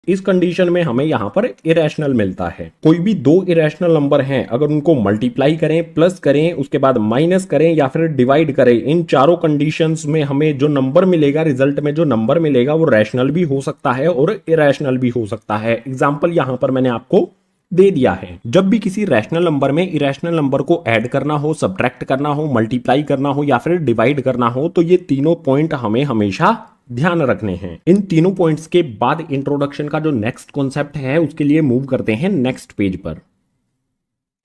इस कंडीशन में हमें यहां पर इरेशनल मिलता है। कोई भी दो इरेशनल नंबर हैं, अगर उनको मल्टीप्लाई करें, प्लस करें, उसके बाद माइनस करें या फिर डिवाइड करें, इन चारों कंडीशंस में हमें जो नंबर मिलेगा, रिजल्ट में जो नंबर मिलेगा वो रैशनल भी हो सकता है और इरेशनल भी हो सकता है। एग्जाम्पल यहां पर मैंने आपको दे दिया है। जब भी किसी रैशनल नंबर में इरेशनल नंबर को ऐड करना हो, सब्ट्रैक्ट करना हो, मल्टीप्लाई करना हो या फिर डिवाइड करना हो, तो ये तीनों पॉइंट हमें हमेशा ध्यान रखने हैं। इन तीनों पॉइंट्स के बाद इंट्रोडक्शन का जो नेक्स्ट कॉन्सेप्ट है उसके लिए मूव करते हैं नेक्स्ट पेज पर।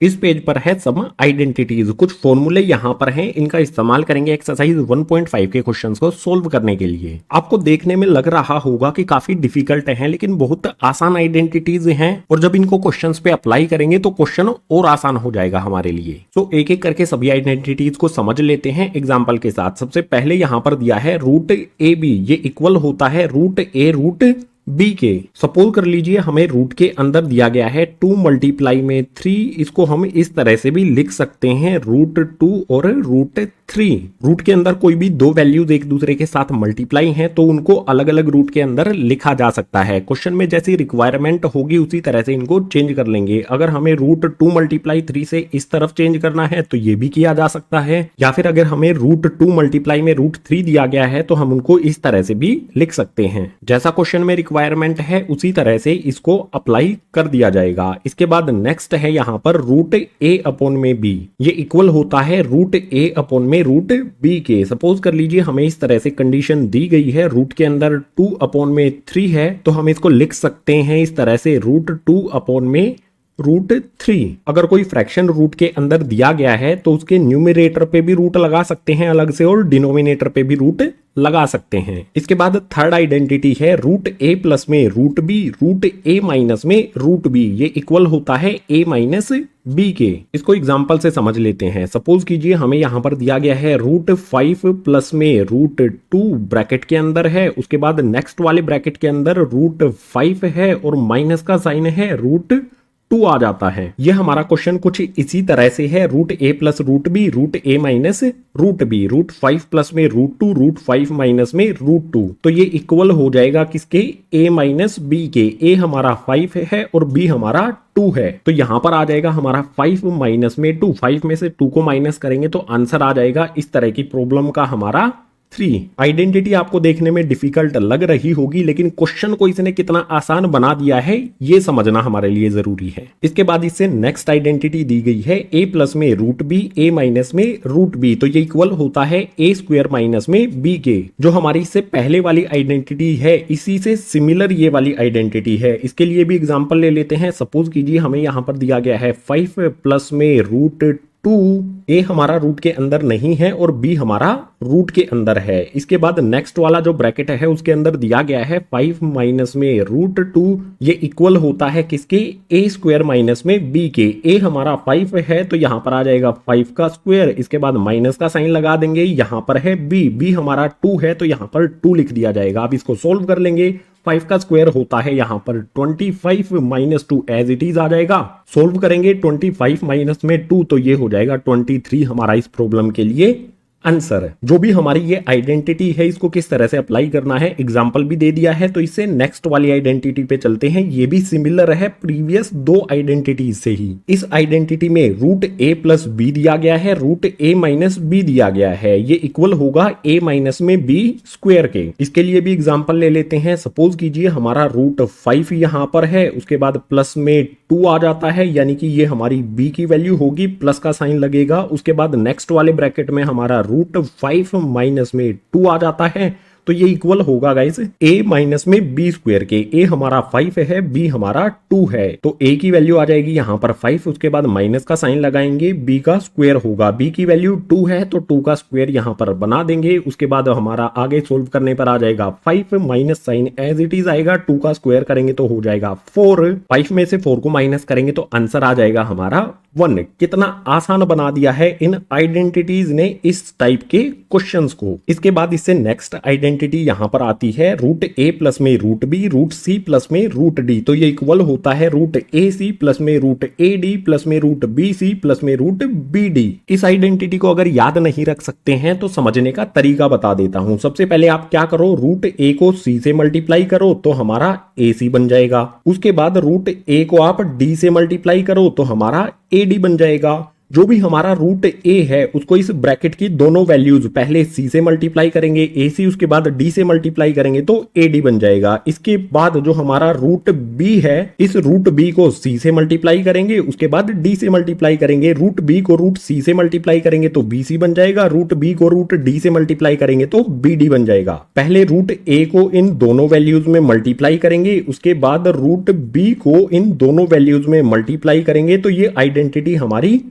इस पेज पर है सम आइडेंटिटीज, कुछ फॉर्मूले यहां पर हैं, इनका इस्तेमाल करेंगे एक्सरसाइज 1.5 के क्वेश्चंस को सोल्व करने के लिए। आपको देखने में लग रहा होगा कि काफी डिफिकल्ट हैं, लेकिन बहुत आसान आइडेंटिटीज हैं और जब इनको क्वेश्चंस पे अप्लाई करेंगे तो क्वेश्चन और आसान हो जाएगा हमारे लिए। तो एक एक करके सभी आइडेंटिटीज को समझ लेते हैं एग्जाम्पल के साथ। सबसे पहले यहां पर दिया है √AB, ये इक्वल होता है √A √B के। सपोज कर लीजिए हमें रूट के अंदर दिया गया है 2 मल्टीप्लाई में 3, इसको हम इस तरह से भी लिख सकते हैं √2 और √3। रूट के अंदर कोई भी दो वैल्यूज एक दूसरे के साथ मल्टीप्लाई हैं तो उनको अलग अलग रूट के अंदर लिखा जा सकता है। क्वेश्चन में जैसी रिक्वायरमेंट होगी उसी तरह से इनको चेंज कर लेंगे। अगर हमें √2 मल्टीप्लाई 3 से इस तरफ चेंज करना है तो ये भी किया जा सकता है, या फिर अगर हमें √2 मल्टीप्लाई में √3 दिया गया है तो हम उनको इस तरह से भी लिख सकते हैं। जैसा क्वेश्चन में रिक्वायरमेंट है उसी तरह से इसको अप्लाई कर दिया जाएगा। इसके बाद नेक्स्ट है यहाँ पर √A/B, ये इक्वल होता है √A/√B के। सपोज कर लीजिए हमें इस तरह से कंडीशन दी गई है, रूट के अंदर 2/3 है तो हम इसको लिख सकते हैं इस तरह से √2/√3। अगर कोई फ्रैक्शन रूट के अंदर दिया गया है तो उसके न्यूमरेटर पे भी रूट लगा सकते हैं अलग से और डिनोमिनेटर पे भी रूट लगा सकते हैं। इसके बाद थर्ड आइडेंटिटी है √A+ में √B, √A- में √B, ये इक्वल होता है A-B के। इसको एग्जांपल से समझ लेते हैं। सपोज कीजिए हमें यहां पर दिया गया है √5+ में √2 ब्रैकेट के अंदर है, उसके बाद नेक्स्ट वाले ब्रैकेट के अंदर √5 है और माइनस का साइन है √2 आ जाता है। यह हमारा क्वेश्चन कुछ इसी तरह से है √A+ √B, √A- √B, √5+ में √2, √5- में √2, तो ये इक्वल हो जाएगा किसके, A-B के। A हमारा 5 है और B हमारा 2 है, तो यहां पर आ जाएगा हमारा 5 में 2, 5 में से 2 को माइनस करेंगे तो आंसर आ जाएगा इस तरह की प्रॉब्लम का हमारा 3। आइडेंटिटी आपको देखने में डिफिकल्ट लग रही होगी, लेकिन क्वेश्चन को इसने कितना आसान बना दिया है ये समझना हमारे लिए जरूरी है। इसके बाद इससे नेक्स्ट आइडेंटिटी दी गई है A+ में √B, A- में √B, तो ये इक्वल होता है A² में B के। जो हमारी इससे पहले वाली आइडेंटिटी है इसी से सिमिलर ये वाली आइडेंटिटी है। इसके लिए भी एग्जाम्पल ले लेते हैं। सपोज कीजिए हमें यहां पर दिया गया है 5+ में √2, A हमारा रूट के अंदर नहीं है और B हमारा रूट के अंदर है। इसके बाद नेक्स्ट वाला जो ब्रैकेट है उसके अंदर दिया गया है 5- में √2, ये इक्वल होता है किसके, A² में B के। A हमारा 5 है तो यहां पर आ जाएगा 5 का स्क्वायर, इसके बाद माइनस का साइन लगा देंगे। यहां पर है B हमारा 2 है तो यहां पर 2 लिख दिया जाएगा। अब इसको सोल्व कर लेंगे। 5 का स्क्वायर होता है यहां पर 25 - 2 एज इट इज आ जाएगा। सोल्व करेंगे 25 में 2 तो ये हो जाएगा 23 हमारा इस प्रॉब्लम के लिए आंसर। जो भी हमारी ये आइडेंटिटी है इसको किस तरह से अप्लाई करना है एग्जाम्पल भी दे दिया है, तो इससे नेक्स्ट वाली आइडेंटिटी पे चलते हैं। ये भी सिमिलर है प्रीवियस दो आइडेंटिटीज से ही। इस आइडेंटिटी में √A+ B दिया गया है, √A- B दिया गया है, ये इक्वल होगा A- में B स्क्वायर के। इसके लिए भी एग्जाम्पल ले लेते हैं। सपोज कीजिए हमारा √5 यहां पर है, उसके बाद प्लस में 2 आ जाता है, यानी कि ये हमारी B की वैल्यू होगी, प्लस का साइन लगेगा। उसके बाद नेक्स्ट वाले ब्रैकेट में हमारा √5 - में 2 आ जाता है, तो ये इक्वल होगा गाइस a माइनस में b स्क्वायर के। a हमारा 5 है, b हमारा 2 है, तो a की वैल्यू आ जाएगी यहाँ पर 5, उसके बाद माइनस का साइन लगाएंगे, b का स्क्वायर होगा, b की वैल्यू 2 है तो 2 का स्क्वायर यहाँ पर बना देंगे। उसके बाद हमारा आगे सोल्व करने पर आ जाएगा 5 minus sign as it is आएगा, 2 का स्क्वायर करेंगे तो हो जाएगा 4, 5 में से 4 को माइनस करेंगे तो आंसर आ जाएगा हमारा 1। कितना आसान बना दिया है इन आइडेंटिटीज ने इस टाइप के क्वेश्चंस को। इसके बाद इससे नेक्स्ट आइडेंटिटी यहां पर आती है रूट ए प्लस में root B root C plus में रूट डी, तो ये इक्वल होता है रूट ए सी प्लस में रूट ए डी प्लस में रूट बी सी प्लस में रूट बी डी। इस आइडेंटिटी को अगर याद नहीं रख सकते हैं तो समझने का तरीका बता देता हूं। सबसे पहले आप क्या करो, रूट ए को सी से मल्टीप्लाई करो तो हमारा ए सी बन जाएगा। उसके बाद रूट ए को आप डी से मल्टीप्लाई करो तो हमारा ए डी बन जाएगा। जो भी हमारा रूट ए है उसको इस ब्रैकेट की दोनों वैल्यूज पहले सी से मल्टीप्लाई करेंगे ए सी, उसके बाद डी से मल्टीप्लाई करेंगे तो ए डी बन जाएगा। इसके बाद जो हमारा रूट बी है, इस रूट बी को सी से मल्टीप्लाई करेंगे, उसके बाद डी से मल्टीप्लाई करेंगे, रूट बी को रूट सी से मल्टीप्लाई करेंगे तो बी सी बन जाएगा, रूट बी को रूट डी से मल्टीप्लाई करेंगे तो बी डी बन जाएगा। पहले रूट ए को इन दोनों वैल्यूज में मल्टीप्लाई करेंगे, उसके बाद रूट बी को इन दोनों वैल्यूज में मल्टीप्लाई करेंगे तो ये आइडेंटिटी हमारी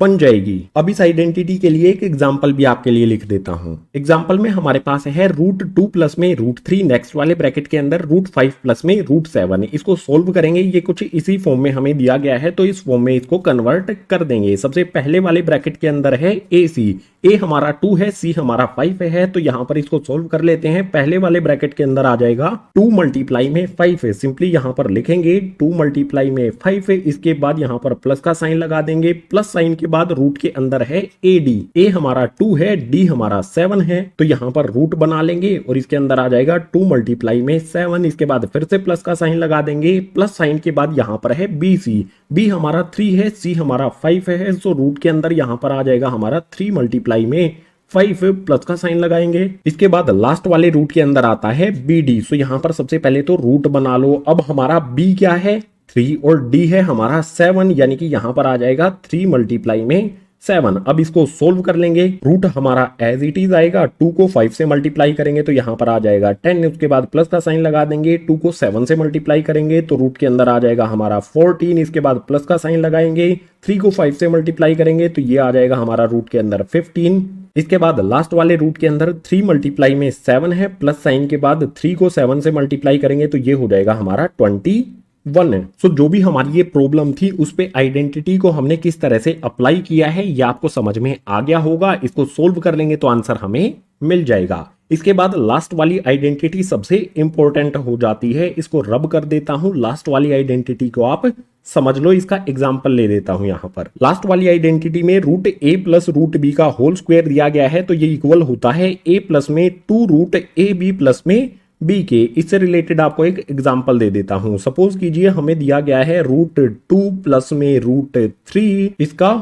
बन जाएगी। अब इस आइडेंटिटी के लिए एक एग्जांपल भी आपके लिए लिख देता हूं। एग्जांपल में हमारे पास है रूट 2 प्लस में रूट 3, नेक्स्ट वाले ब्रैकेट के अंदर रूट 5 प्लस में रूट 7। इसको सोल्व करेंगे, ये कुछ इसी फॉर्म में हमें दिया गया है तो इस फॉर्म में इसको कन्वर्ट कर देंगे। सबसे पहले वाले ब्रैकेट के अंदर है ए सी, ए हमारा 2 है, सी हमारा 5 है, तो यहां पर इसको सोल्व कर लेते हैं। पहले वाले ब्रैकेट के अंदर आ जाएगा 2 मल्टीप्लाई में 5 है, सिंपली यहां पर लिखेंगे 2 मल्टीप्लाई में 5 है। इसके बाद यहां पर प्लस का साइन लगा देंगे, प्लस साइन के बाद रूट के अंदर है ए डी, ए हमारा 2 है, डी हमारा 7 है, तो यहां पर रूट बना लेंगे और इसके अंदर आ जाएगा 2 मल्टीप्लाई में 7। इसके बाद फिर से प्लस का साइन लगा देंगे, प्लस साइन के बाद यहां पर है बी सी, बी हमारा 3 है, सी हमारा 5 है, सो रूट के अंदर यहां पर आ जाएगा हमारा 3 मल्टीप्लाई में 5, प्लस का साइन लगाएंगे। इसके बाद लास्ट वाले रूट के अंदर आता है बी डी, सो यहां पर सबसे पहले तो रूट बना लो। अब हमारा बी क्या है 3 और डी है हमारा 7, यानी कि यहां पर आ जाएगा 3 मल्टीप्लाई में 7। अब इसको सोल्व कर लेंगे, रूट हमारा एज इट इज आएगा, 2 को 5 से मल्टीप्लाई करेंगे तो यहां पर आ जाएगा 10, उसके बाद प्लस का साइन लगा देंगे, 2 को 7 से मल्टीप्लाई करेंगे तो रूट के अंदर आ जाएगा हमारा 14, इसके बाद प्लस का साइन लगाएंगे, 3 को 5 से मल्टीप्लाई करेंगे तो ये आ जाएगा हमारा रूट के अंदर 15। इसके बाद लास्ट वाले रूट के अंदर 3 मल्टीप्लाई में 7 है, प्लस साइन के बाद 3 को 7 से मल्टीप्लाई करेंगे तो ये हो जाएगा हमारा 21। सो जो भी हमारी ये प्रॉब्लम थी उस पे आइडेंटिटी को हमने किस तरह से अप्लाई किया है ये आपको समझ में आ गया होगा। इसको सोल्व कर लेंगे तो आंसर हमें मिल जाएगा। इसके बाद लास्ट वाली आइडेंटिटी सबसे इंपॉर्टेंट हो जाती है, इसको रब कर देता हूं। लास्ट वाली आइडेंटिटी को आप समझ लो, इसका एग्जाम्पल ले लेता हूं। यहां पर लास्ट वाली आइडेंटिटी में root A plus root B का होल स्क्वायर दिया गया है, तो ये इक्वल होता है ए प्लस में 2 रूट ए बी प्लस में बी के। इससे रिलेटेड आपको एक एग्जांपल दे देता हूं। सपोज कीजिए हमें दिया गया है रूट 2 प्लस में रूट 3, इसका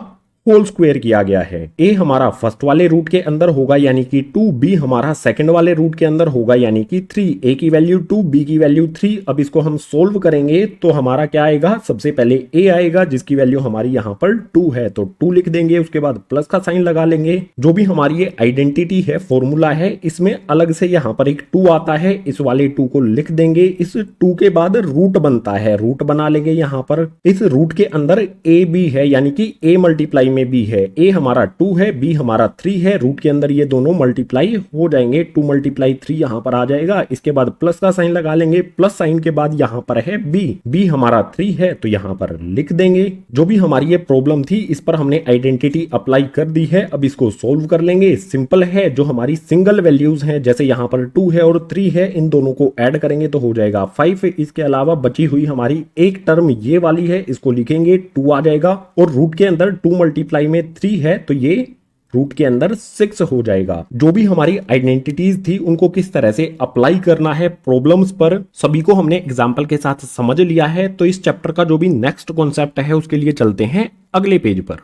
होल स्क्वायर किया गया है। ए हमारा फर्स्ट वाले रूट के अंदर होगा यानी कि 2, बी हमारा सेकंड वाले रूट के अंदर होगा यानी कि 3। ए की वैल्यू 2, बी की वैल्यू 3। अब इसको हम सोल्व करेंगे तो हमारा क्या आएगा, सबसे पहले ए आएगा जिसकी वैल्यू हमारी यहाँ पर 2 है तो 2 लिख देंगे, उसके बाद प्लस का साइन लगा लेंगे। जो भी हमारी ये आइडेंटिटी है, फॉर्मूला है, इसमें अलग से यहाँ पर एक 2 आता है, इस वाले 2 को लिख देंगे। इस 2 के बाद रूट बनता है, रूट बना लेंगे। यहाँ पर इस रूट के अंदर ए बी है यानी कि ए मल्टीप्लाई में बी है। ए हमारा 2 है, बी हमारा 3 है, रूट के अंदर ये दोनों मल्टीप्लाई हो जाएंगे, 2 मल्टीप्लाई 3 यहां पर आ जाएगा। इसके बाद प्लस का साइन लगा लेंगे, प्लस साइन के बाद यहां पर है बी, बी हमारा 3 है तो यहां पर लिख देंगे। जो भी हमारी ये प्रॉब्लम थी इस पर हमने आइडेंटिटी अप्लाई कर दी है। अब इसको सोल्व कर लेंगे, सिंपल है। जो हमारी सिंगल वैल्यूज हैं जैसे यहां पर 2 है और 3 है, इन दोनों को ऐड करेंगे तो हो जाएगा 5। इसके अलावा बची हुई हमारी एक टर्म ये वाली है, इसको लिखेंगे 2 आ जाएगा और रूट के अंदर 2 मल्टीप्लाई में 3 है तो ये रूट के अंदर 6 हो जाएगा। जो भी हमारी आइडेंटिटीज थी उनको किस तरह से अप्लाई करना है प्रॉब्लम्स पर, सभी को हमने एग्जाम्पल के साथ समझ लिया है। तो इस चैप्टर का जो भी नेक्स्ट कॉन्सेप्ट है उसके लिए चलते हैं अगले पेज पर।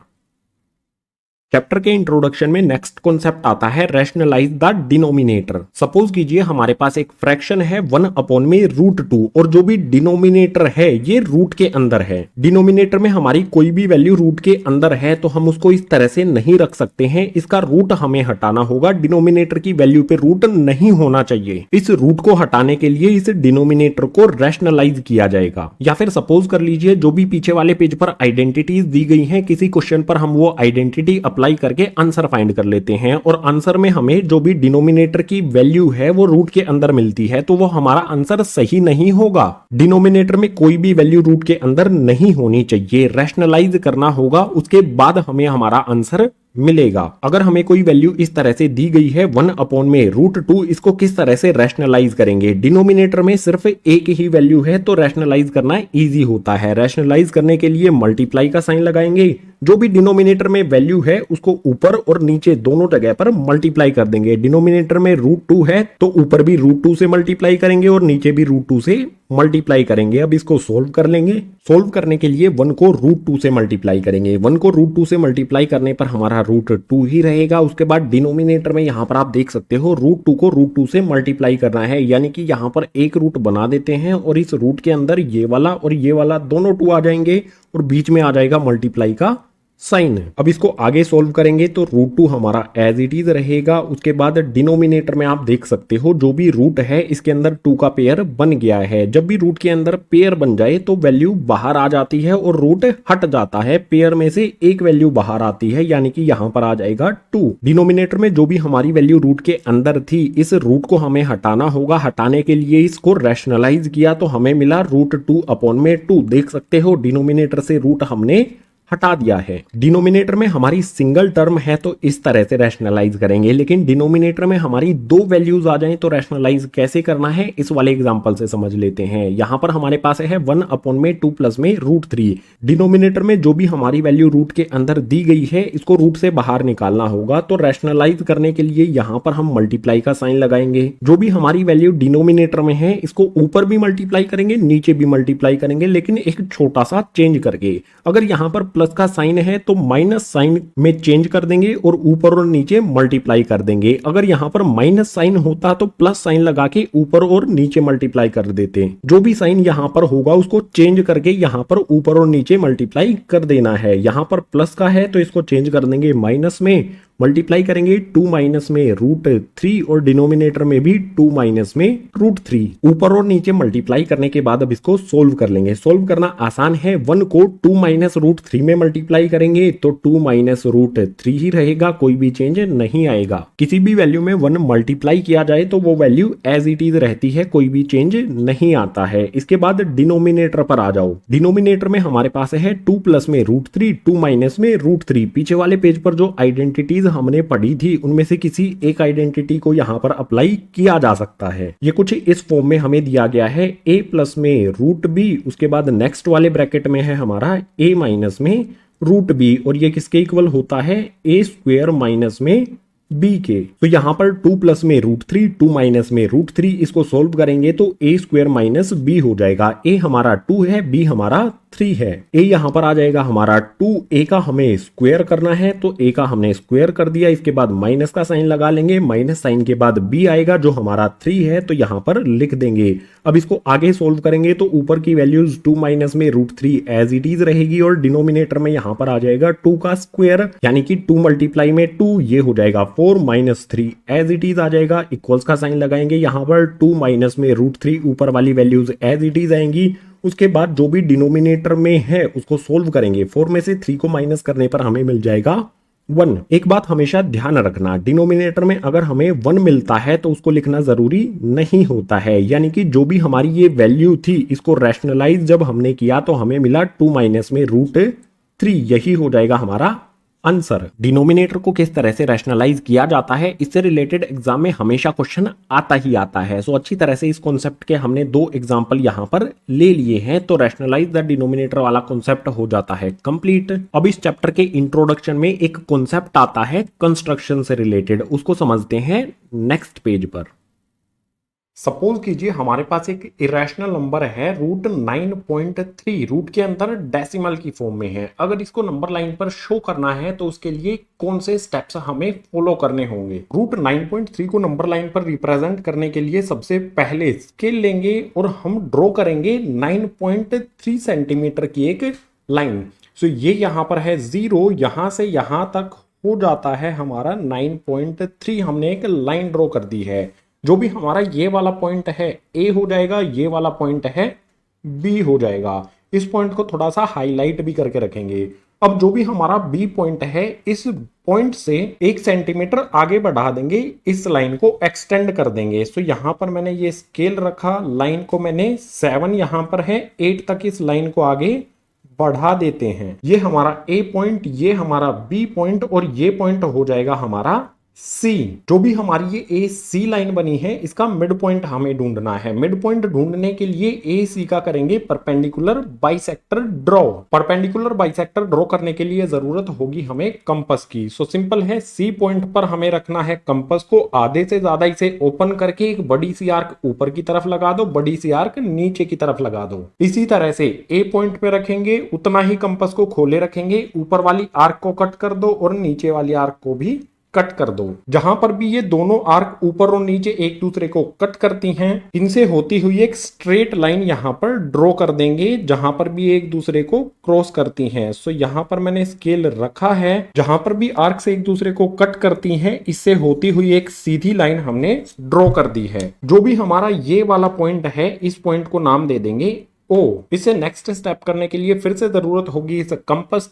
चैप्टर के इंट्रोडक्शन में नेक्स्ट कॉन्सेप्ट आता है रैशनलाइज द डिनोमिनेटर। सपोज कीजिए हमारे पास एक फ्रैक्शन है 1/√2 और जो भी डिनोमिनेटर है ये रूट के अंदर है। डिनोमिनेटर में हमारी कोई भी वैल्यू रूट के अंदर है तो हम उसको इस तरह से नहीं रख सकते हैं, इसका रूट हमें हटाना होगा। डिनोमिनेटर की वैल्यू पे रूट नहीं होना चाहिए। इस रूट को हटाने के लिए इस डिनोमिनेटर को रैशनलाइज किया जाएगा। या फिर सपोज कर लीजिए जो भी पीछे वाले पेज पर आइडेंटिटीज दी गई हैं, किसी क्वेश्चन पर हम वो आइडेंटिटी अप्लाई करके आंसर फाइंड कर लेते हैं और आंसर में हमें जो भी डिनोमिनेटर की वैल्यू है वो रूट के अंदर मिलती है, तो वो हमारा आंसर सही नहीं होगा। डिनोमिनेटर में कोई भी वैल्यू रूट के अंदर नहीं होनी चाहिए, रैशनलाइज करना होगा, उसके बाद हमें हमारा आंसर मिलेगा। अगर हमें कोई वैल्यू इस तरह से दी गई है 1/√2, इसको किस तरह से रैशनलाइज करेंगे। डिनोमिनेटर में सिर्फ एक ही वैल्यू है तो रैशनलाइज करना इजी होता है। रैशनलाइज करने के लिए मल्टीप्लाई का साइन लगाएंगे, जो भी डिनोमिनेटर में वैल्यू है उसको ऊपर और नीचे दोनों जगह पर मल्टीप्लाई कर देंगे। डिनोमिनेटर में √2 है तो ऊपर भी √2 से मल्टीप्लाई करेंगे और नीचे भी √2 से मल्टीप्लाई करेंगे। अब इसको सोल्व कर लेंगे। सोल्व करने के लिए 1 को √2 से मल्टीप्लाई करेंगे। 1 को √2 से मल्टीप्लाई करने पर हमारा √2 ही रहेगा। उसके बाद डिनोमिनेटर में यहां पर आप देख सकते हो √2 को √2 से मल्टीप्लाई करना है, यानी कि यहां पर एक रूट बना देते हैं और इस रूट के अंदर ये वाला और ये वाला दोनों 2 आ जाएंगे और बीच में आ जाएगा मल्टीप्लाई का साइन। अब इसको आगे सोल्व करेंगे तो √2 हमारा एज इट इज रहेगा। उसके बाद डिनोमिनेटर में आप देख सकते हो जो भी रूट है इसके अंदर 2 का पेयर बन गया है। जब भी रूट के अंदर पेयर बन जाए तो वैल्यू बाहर आ जाती है और रूट हट जाता है। पेयर में से एक वैल्यू बाहर आती है, यानी कि यहां पर आ जाएगा 2। डिनोमिनेटर में जो भी हमारी वैल्यू रूट के अंदर थी, इस रूट को हमें हटाना होगा। हटाने के लिए इसको रैशनलाइज किया तो हमें मिला √2/2। देख सकते हो डिनोमिनेटर से रूट हमने हटा दिया है। डिनोमिनेटर में हमारी सिंगल टर्म है तो इस तरह से रैशनलाइज करेंगे, लेकिन डिनोमिनेटर में हमारी 2 वैल्यूज आ जाएं तो रैशनलाइज कैसे करना है इस वाले एग्जांपल से समझ लेते हैं। यहां पर हमारे पास है 1/2 प्लस में √3। डिनोमिनेटर में जो भी हमारी वैल्यू रूट के अंदर दी गई है इसको रूट से बाहर निकालना होगा, तो रैशनलाइज करने के लिए यहां पर हम मल्टीप्लाई का साइन लगाएंगे। जो भी हमारी वैल्यू डिनोमिनेटर में है इसको ऊपर भी मल्टीप्लाई करेंगे, नीचे भी मल्टीप्लाई करेंगे, लेकिन एक छोटा सा चेंज करके। अगर यहां पर प्लस का साइन है तो माइनस साइन में चेंज कर देंगे और ऊपर और नीचे मल्टीप्लाई कर देंगे। अगर यहां पर माइनस साइन होता तो प्लस साइन लगा के ऊपर और नीचे मल्टीप्लाई कर देते। जो भी साइन यहां पर होगा उसको चेंज करके यहां पर ऊपर और नीचे मल्टीप्लाई कर देना है। यहां पर प्लस का है तो इसको चेंज कर देंगे माइनस में, मल्टीप्लाई करेंगे 2 माइनस में √3 और डिनोमिनेटर में भी 2 माइनस में √3। ऊपर और नीचे मल्टीप्लाई करने के बाद अब इसको सोल्व कर लेंगे। सोल्व करना आसान है। 1 को 2 माइनस √3 में मल्टीप्लाई करेंगे तो 2 माइनस √3 ही रहेगा, कोई भी चेंज नहीं आएगा। किसी भी वैल्यू में 1 मल्टीप्लाई किया जाए तो वो वैल्यू एज इट इज रहती है, कोई भी चेंज नहीं आता है। इसके बाद डिनोमिनेटर पर आ जाओ। डिनोमिनेटर में हमारे पास है 2 प्लस में √3, 2 माइनस में √3। पीछे वाले पेज पर जो आइडेंटिटीज हमने पढ़ी थी उनमें से किसी एक आइडेंटिटी को यहां पर अप्लाई किया जा सकता है। ये कुछ इस फॉर्म में हमें दिया गया है a प्लस में √b, उसके बाद नेक्स्ट वाले ब्रैकेट में है हमारा a माइनस में √b और ये किसके इक्वल होता है a² माइनस में b के। तो यहां पर 2 प्लस में √3, 2 माइनस में √3, इसको सोल्व करेंगे तो a² माइनस b हो जाएगा। a हमारा 2 है, b हमारा 3 है। a यहां पर आ जाएगा हमारा 2, a का हमें स्क्वायर करना है तो a का हमने स्क्वायर कर दिया। इसके बाद माइनस का साइन लगा लेंगे, माइनस साइन के बाद b आएगा जो हमारा 3 है तो यहां पर लिख देंगे। अब इसको आगे सोल्व करेंगे तो ऊपर की वैल्यूज 2 माइनस में √3 एज इट इज रहेगी और डिनोमिनेटर में यहां पर आ जाएगा 2 का स्क्वायर, यानी कि 2 मल्टीप्लाई में 2 ये हो जाएगा 4 माइनस 3 एज इट इज आ जाएगा। इक्वल्स का साइन लगाएंगे, यहां पर 2 माइनस में √3 ऊपर वाली वैल्यूज एज इट इज आएंगी। उसके बाद जो भी डिनोमिनेटर में है उसको सोल्व करेंगे। 4 में से 3 को माइनस करने पर हमें मिल जाएगा 1। एक बात हमेशा ध्यान रखना, डिनोमिनेटर में अगर हमें 1 मिलता है तो उसको लिखना जरूरी नहीं होता है, यानी कि जो भी हमारी ये वैल्यू थी इसको रैशनलाइज जब हमने किया तो हमें मिला 2 माइनस में √3, यही हो जाएगा हमारा आंसर। डिनोमिनेटर को किस तरह से रैशनलाइज किया जाता है इससे रिलेटेड एग्जाम में हमेशा क्वेश्चन आता ही आता है। सो अच्छी तरह से इस कॉन्सेप्ट के हमने 2 एग्जांपल यहां पर ले लिए हैं, तो रैशनलाइज द डिनोमिनेटर वाला कॉन्सेप्ट हो जाता है कंप्लीट। अब इस चैप्टर के इंट्रोडक्शन में एक कॉन्सेप्ट आता है कंस्ट्रक्शन से रिलेटेड, उसको समझते हैं नेक्स्ट पेज पर। सपोज कीजिए हमारे पास एक इरेशनल नंबर है रूट 9.3, रूट के अंदर डेसिमल की फॉर्म में है। अगर इसको नंबर लाइन पर शो करना है तो उसके लिए कौन से स्टेप्स हमें फॉलो करने होंगे। रूट 9.3 को नंबर लाइन पर रिप्रेजेंट करने के लिए सबसे पहले स्केल लेंगे और हम ड्रॉ करेंगे 9.3 सेंटीमीटर की एक लाइन। सो ये यहां पर है 0, यहां से यहां तक हो जाता है हमारा 9.3। हमने एक लाइन ड्रॉ कर दी है। जो भी हमारा ये वाला पॉइंट है ए हो जाएगा, ये वाला पॉइंट है बी हो जाएगा। इस पॉइंट को थोड़ा सा हाईलाइट भी करके रखेंगे। अब जो भी हमारा बी पॉइंट है, इस पॉइंट से 1 सेंटीमीटर आगे बढ़ा देंगे, इस लाइन को एक्सटेंड कर देंगे। सो यहां पर मैंने ये स्केल रखा, लाइन को मैंने 7 यहां पर है, 8 तक इस लाइन को आगे बढ़ा देते हैं। ये हमारा ए पॉइंट, ये हमारा बी पॉइंट और ये पॉइंट हो जाएगा हमारा सी। जो भी हमारी ये ए सी लाइन बनी है, इसका मिड पॉइंट हमें ढूंढना है। मिड पॉइंट ढूंढने के लिए ए सी का करेंगे perpendicular bisector draw. Perpendicular bisector draw करने के लिए जरूरत होगी हमें कंपास की। सो सिंपल है, सी पॉइंट पर हमें रखना है कंपास को, आधे से ज्यादा इसे ओपन करके एक बड़ी सी आर्क ऊपर की तरफ लगा दो, बड़ी सी आर्क नीचे की तरफ लगा दो। इसी तरह से ए पॉइंट पे रखेंगे, उतना ही कंपास को खोले रखेंगे, ऊपर वाली आर्क को कट कर दो और नीचे वाली आर्क को भी कट कर दो। जहां पर भी ये दोनों आर्क ऊपर और नीचे एक दूसरे को कट करती हैं, इनसे होती हुई एक स्ट्रेट लाइन यहां पर ड्रॉ कर देंगे, जहां पर भी एक दूसरे को क्रॉस करती हैं। सो यहां पर मैंने स्केल रखा है, जहां पर भी आर्क से एक दूसरे को कट करती हैं, इससे होती हुई एक सीधी लाइन हमने ड्रॉ कर दी है। जो भी हमारा ये वाला पॉइंट है, इस पॉइंट को नाम दे देंगे ओ। इसे नेक्स्ट स्टेप करने के लिए फिर से जरूरत होगी इस कंपास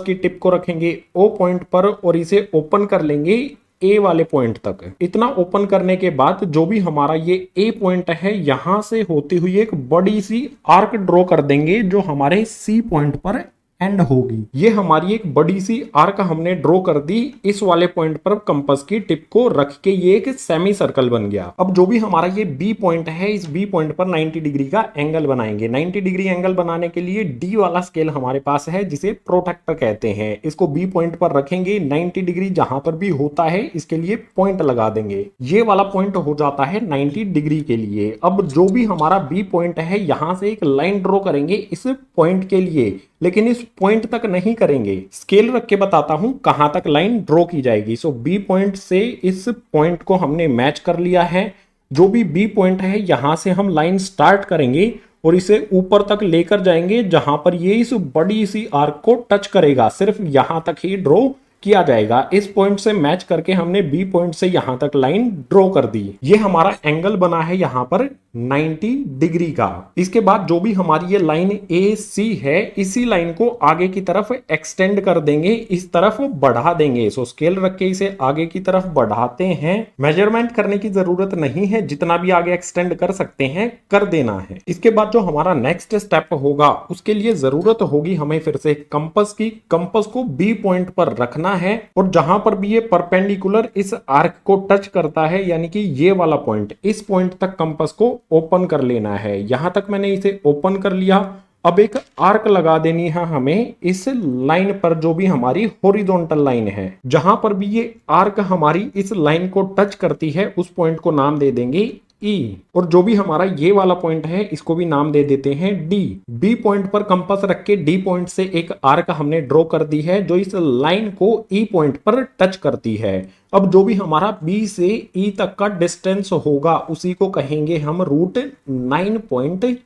की टिप को रखेंगे ओ पॉइंट पर और इसे ओपन कर लेंगे ए वाले पॉइंट तक। इतना ओपन करने के बाद जो भी हमारा ये ए पॉइंट है, यहां से होती हुई एक बड़ी सी आर्क ड्रॉ कर देंगे जो हमारे सी पॉइंट पर एंड होगी। ये हमारी एक बड़ी सी आर्क हमने ड्रॉ कर दी। इस वाले पॉइंट पर कंपास की टिप को रख के ये एक सेमी सर्कल बन गया। अब जो भी हमारा ये बी पॉइंट है, इस बी पॉइंट पर 90 डिग्री का एंगल बनाएंगे। 90 डिग्री एंगल बनाने के लिए डी वाला स्केल हमारे पास है, जिसे प्रोट्रैक्टर कहते हैं। इसको बी पॉइंट पर रखेंगे, 90 डिग्री जहां पर भी होता है इसके लिए पॉइंट लगा देंगे। ये वाला पॉइंट हो जाता है 90 डिग्री के लिए। अब जो भी हमारा बी पॉइंट है, यहां से एक लाइन ड्रॉ करेंगे इस पॉइंट के लिए, लेकिन इस पॉइंट तक नहीं करेंगे। स्केल रख के बताता हूं कहां तक लाइन ड्रॉ की जाएगी। सो बी पॉइंट से इस पॉइंट को हमने मैच कर लिया है। जो भी बी पॉइंट है, यहां से हम लाइन स्टार्ट करेंगे और इसे ऊपर तक लेकर जाएंगे, जहां पर ये इस बड़ी सी आर्क को टच करेगा। सिर्फ यहां तक ही ड्रॉ किया जाएगा। इस पॉइंट से मैच करके हमने बी पॉइंट से यहां तक लाइन ड्रॉ कर दी। ये हमारा एंगल बना है यहां पर 90 डिग्री का। इसके बाद जो भी हमारी ये लाइन ए सी है, इसी लाइन को आगे की तरफ एक्सटेंड कर देंगे, इस तरफ बढ़ा देंगे। सो स्केल रख के इसे आगे की तरफ बढ़ाते हैं। मेजरमेंट करने की जरूरत नहीं है, जितना भी आगे एक्सटेंड कर सकते हैं कर देना है। इसके बाद जो हमारा नेक्स्ट स्टेप होगा, उसके लिए जरूरत होगी हमें फिर से कंपास की। कंपास को बी पॉइंट पर रखना है और जहां पर भी ये परपेंडिकुलर इस आर्क को टच करता है, यानी कि ये वाला पॉइंट, इस पॉइंट तक कंपास को ओपन कर लेना है। यहां तक मैंने इसे ओपन कर लिया। अब एक आर्क लगा देनी है हमें इस लाइन पर, जो भी हमारी हॉरिजॉन्टल लाइन है। जहां पर भी ये आर्क हमारी इस लाइन को टच करती है, उस पॉइंट को नाम दे देंगे ई। और जो भी हमारा ये वाला पॉइंट है, इसको भी नाम दे देते हैं डी। बी पॉइंट पर कंपास रख के डी पॉइंट से एक आर्क हमने ड्रॉ कर दी है, जो इस लाइन को ई पॉइंट पर टच करती है। अब जो भी हमारा बी से ई तक का डिस्टेंस होगा, उसी को कहेंगे हम रूट 9.3।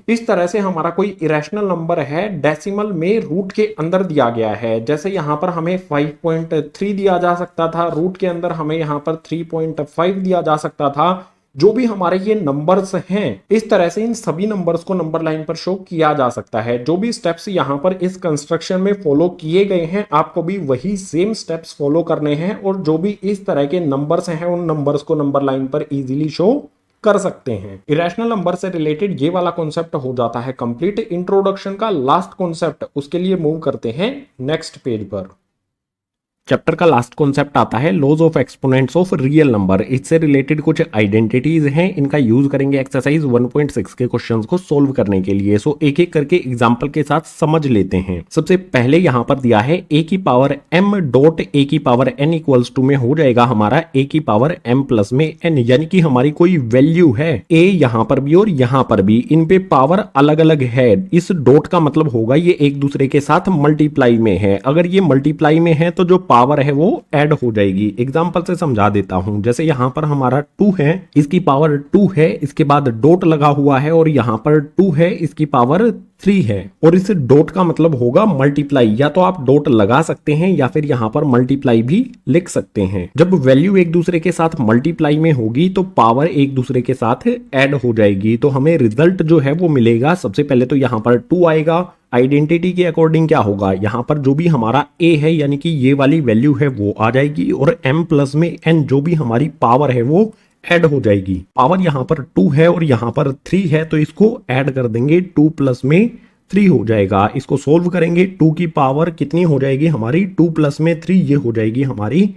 इस तरह से हमारा कोई इरेशनल नंबर है, डेसिमल में रूट के अंदर दिया गया है। जैसे यहां पर हमें 5.3 दिया जा सकता था, रूट के अंदर हमें यहां पर 3.5 दिया जा सकता था। जो भी हमारे ये नंबर्स हैं, इस तरह से इन सभी नंबर्स को नंबर लाइन पर शो किया जा सकता है। जो भी स्टेप्स यहां पर इस कंस्ट्रक्शन में फॉलो किए गए हैं, आपको भी वही सेम स्टेप्स फॉलो करने हैं। और जो भी इस तरह के नंबर्स हैं, उन नंबर्स को नंबर लाइन पर इजीली शो कर सकते हैं। इरेशनल नंबर से रिलेटेड ये वाला कॉन्सेप्ट हो जाता है कंप्लीट। इंट्रोडक्शन का लास्ट कॉन्सेप्ट, उसके लिए मूव करते हैं नेक्स्ट पेज पर। चैप्टर का लास्ट कॉन्सेप्ट आता है laws of exponents of real number. इससे रिलेटेड कुछ आइडेंटिटीज हैं, इनका यूज करेंगे एक्सरसाइज 1.6 के क्वेश्चंस को सोल्व करने के लिए। सो एक एक करके एग्जांपल के साथ समझ लेते हैं। सबसे पहले यहां पर दिया है a की पावर m डॉट a की पावर n इक्वल्स टू में हो जाएगा हमारा a की पावर m प्लस में n, यानी कि हमारी कोई वैल्यू है a यहां पर भी और यहां पर भी, इन पे पावर अलग अलग है। इस डॉट का मतलब होगा ये एक दूसरे के साथ मल्टीप्लाई में है। अगर ये मल्टीप्लाई में है तो जो पावर है वो ऐड हो जाएगी। एग्जांपल से समझा देता हूं। जैसे यहां पर हमारा 2 है, इसकी पावर 2 है, इसके बाद डॉट लगा हुआ है और यहां पर 2 है, इसकी पावर 3 है, और इस डॉट का मतलब होगा मल्टीप्लाई। या तो आप डॉट लगा सकते हैं या फिर यहां पर मल्टीप्लाई भी लिख सकते हैं। जब वैल्यू एक दूसरे के साथ मल्टीप्लाई में होगी तो पावर एक दूसरे के साथ ऐड हो जाएगी, तो हमें रिजल्ट जो है वो मिलेगा। सबसे पहले तो यहां पर 2 आएगा। आइडेंटिटी के अकॉर्डिंग क्या होगा, यहां पर जो भी हमारा a है यानी कि ये वाली वैल्यू है वो आ जाएगी, और m प्लस में n जो भी हमारी पावर है वो ऐड हो जाएगी। पावर यहां पर 2 है और यहां पर 3 है, तो इसको ऐड कर देंगे, 2 प्लस में 3 हो जाएगा। इसको सोल्व करेंगे, 2 की पावर कितनी हो जाएगी हमारी, 2 प्लस में 3, ये हो जाएगी हमारी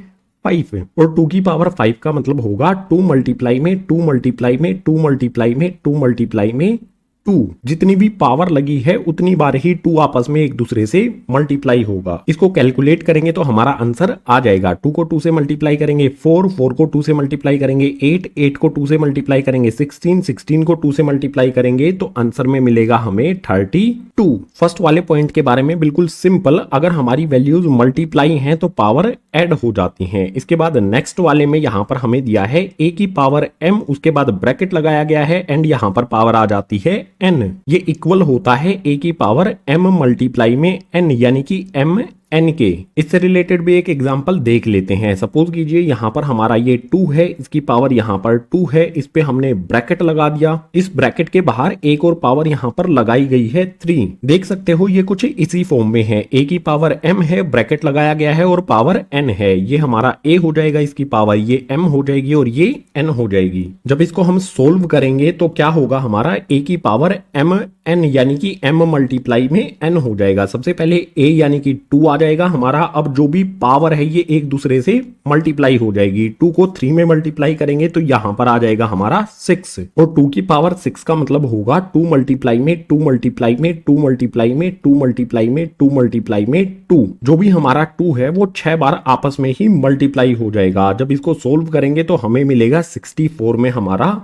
5, और 2 की पावर 5 का मतलब होगा 2 मल्टीप्लाई में 2 मल्टीप्लाई में 2 मल्टीप्लाई में 2 मल्टीप्लाई में 2। जितनी भी पावर लगी है उतनी बार ही 2 आपस में एक दूसरे से मल्टीप्लाई होगा। इसको कैलकुलेट करेंगे तो हमारा आंसर आ जाएगा। 2 को 2 से मल्टीप्लाई करेंगे 4, 4 को 2 से मल्टीप्लाई करेंगे 8, 8 को 2 से मल्टीप्लाई करेंगे 16, 16 को 2 से मल्टीप्लाई करेंगे तो आंसर में मिलेगा हमें 32। फर्स्ट वाले पॉइंट के बारे में बिल्कुल सिंपल, अगर हमारी वैल्यूज मल्टीप्लाई हैं तो पावर ऐड हो जाती हैं। इसके बाद नेक्स्ट वाले में यहां पर हमें दिया है a की पावर m, उसके बाद ब्रैकेट लगाया गया है एंड यहां पर पावर आ जाती है n। ये इक्वल होता है a की पावर m मल्टीप्लाई में n, यानी कि m n के। इससे रिलेटेड भी एक एग्जांपल देख लेते हैं। सपोज कीजिए यहां पर हमारा ये 2 है, इसकी पावर यहां पर 2 है, इस पे हमने ब्रैकेट लगा दिया। इस ब्रैकेट के बाहर एक और पावर यहां पर लगाई गई है 3। देख सकते हो ये कुछ इसी फॉर्म में है, a की पावर m है, ब्रैकेट लगाया गया है और पावर n है। ये हमारा a हो जाएगा, इसकी पावर ये m हो जाएगी और ये n हो जाएगी। जब इसको हम सोल्व करेंगे तो क्या होगा, हमारा a की पावर m n यानी कि m मल्टीप्लाई में n हो जाएगा। सबसे पहले a यानी कि 2 आ जाएगा हमारा। अब जो भी पावर है ये एक दूसरे से मल्टीप्लाई हो जाएगी। 2 को 3 में मल्टीप्लाई करेंगे तो यहां पर आ जाएगा हमारा 6, और 2 की पावर 6 का मतलब होगा 2 मल्टीप्लाई में 2 मल्टीप्लाई में 2 मल्टीप्लाई में 2 मल्टीप्लाई में 2 मल्टीप्लाई में 2। जो भी हमारा 2 है वो 6 बार आपस में ही मल्टीप्लाई हो जाएगा। जब इसको सोल्व करेंगे तो हमें मिलेगा 64 में हमारा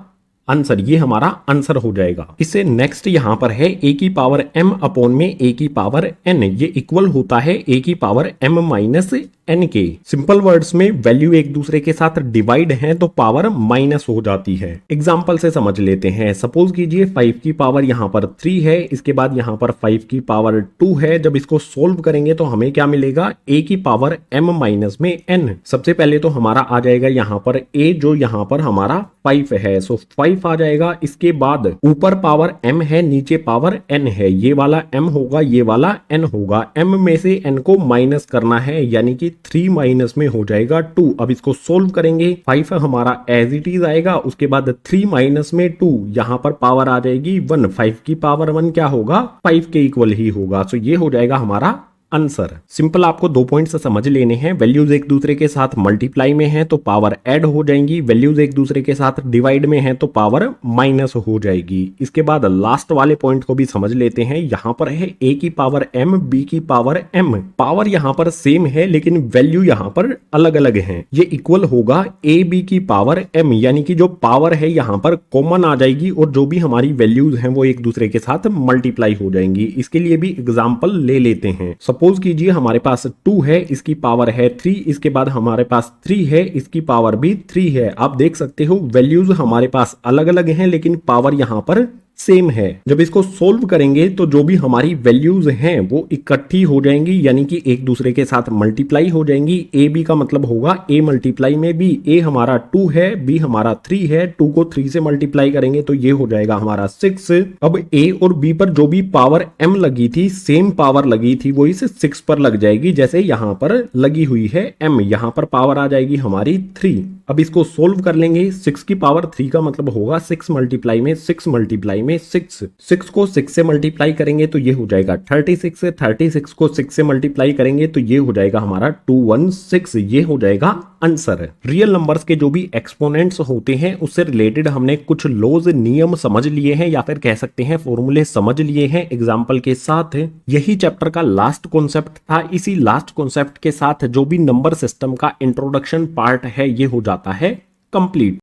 आंसर। ये हमारा आंसर हो जाएगा। इससे नेक्स्ट यहां पर है a की पावर m अपॉन में a की पावर n, ये इक्वल होता है a की पावर m माइनस n के। सिंपल वर्ड्स में वैल्यू एक दूसरे के साथ डिवाइड है तो पावर माइनस हो जाती है। एग्जांपल से समझ लेते हैं। सपोज कीजिए 5 की पावर यहां पर 3 है, इसके बाद यहां पर 5 की पावर 2 है। जब इसको सोल्व करेंगे तो हमें क्या मिलेगा, a की पावर m माइनस में n। सबसे पहले तो हमारा आ जाएगा यहां पर a, जो यहां पर हमारा 5 है, सो 5 आ जाएगा। इसके बाद ऊपर पावर m है, नीचे पावर n है, ये वाला m होगा, ये वाला n होगा। m में से n को माइनस करना है, यानी कि 3 माइनस में हो जाएगा 2। अब इसको सोल्व करेंगे, 5 हमारा एज इट इज आएगा, उसके बाद 3 माइनस में 2, यहां पर पावर आ जाएगी 1। 5 की पावर 1 क्या होगा, 5 के इक्वल ही होगा। सो ये हो जाएगा हमारा आंसर। सिंपल आपको 2 पॉइंट से समझ लेने हैं। वैल्यूज एक दूसरे के साथ मल्टीप्लाई में है तो पावर ऐड हो जाएंगी, वैल्यूज एक दूसरे के साथ डिवाइड में है तो पावर माइनस हो जाएगी। इसके बाद लास्ट वाले पॉइंट को भी समझ लेते हैं। यहां पर है a की पावर m, b की पावर m। पावर यहां पर सेम है लेकिन वैल्यू यहां पर अलग अलग है। ये इक्वल होगा a b की पावर m, यानी कि जो पावर है यहां पर कॉमन आ जाएगी और जो भी हमारी वैल्यूज हैं वो एक दूसरे के साथ मल्टीप्लाई हो जाएंगी। इसके लिए भी एग्जाम्पल ले लेते हैं। सपोज कीजिए हमारे पास 2 है, इसकी पावर है 3, इसके बाद हमारे पास 3 है, इसकी पावर भी 3 है। आप देख सकते हो वैल्यूज हमारे पास अलग अलग हैं लेकिन पावर यहां पर सेम है। जब इसको सोल्व करेंगे तो जो भी हमारी वैल्यूज हैं वो इकट्ठी हो जाएंगी, यानी कि एक दूसरे के साथ मल्टीप्लाई हो जाएंगी। ए बी का मतलब होगा a मल्टीप्लाई में b। a हमारा 2 है, b हमारा 3 है, 2 को 3 से मल्टीप्लाई करेंगे तो ये हो जाएगा हमारा 6। अब a और b पर जो भी पावर m लगी थी, सेम पावर लगी थी, वो इस 6 पर लग जाएगी जैसे यहां पर लगी हुई है m। यहां पर पावर आ जाएगी हमारी 3। अब इसको सोल्व कर लेंगे। 6 की पावर 3 का मतलब होगा 6 मल्टीप्लाई में 6 मल्टीप्लाई में 6 को 6 से मल्टीप्लाई करेंगे तो ये हो जाएगा 36, 36 को 6 से मल्टीप्लाई करेंगे तो ये हो जाएगा हमारा 216। ये हो जाएगा आंसर। रियल नंबर्स के जो भी एक्सपोनेंट्स होते हैं उससे रिलेटेड हमने कुछ लॉज, नियम समझ लिए हैं या फिर कह सकते हैं फॉर्मूले समझ लिए हैं एग्जाम्पल के साथ। यही चैप्टर का लास्ट कॉन्सेप्ट था। इसी लास्ट कॉन्सेप्ट के साथ जो भी नंबर सिस्टम का इंट्रोडक्शन पार्ट है ये हो जाता है कंप्लीट।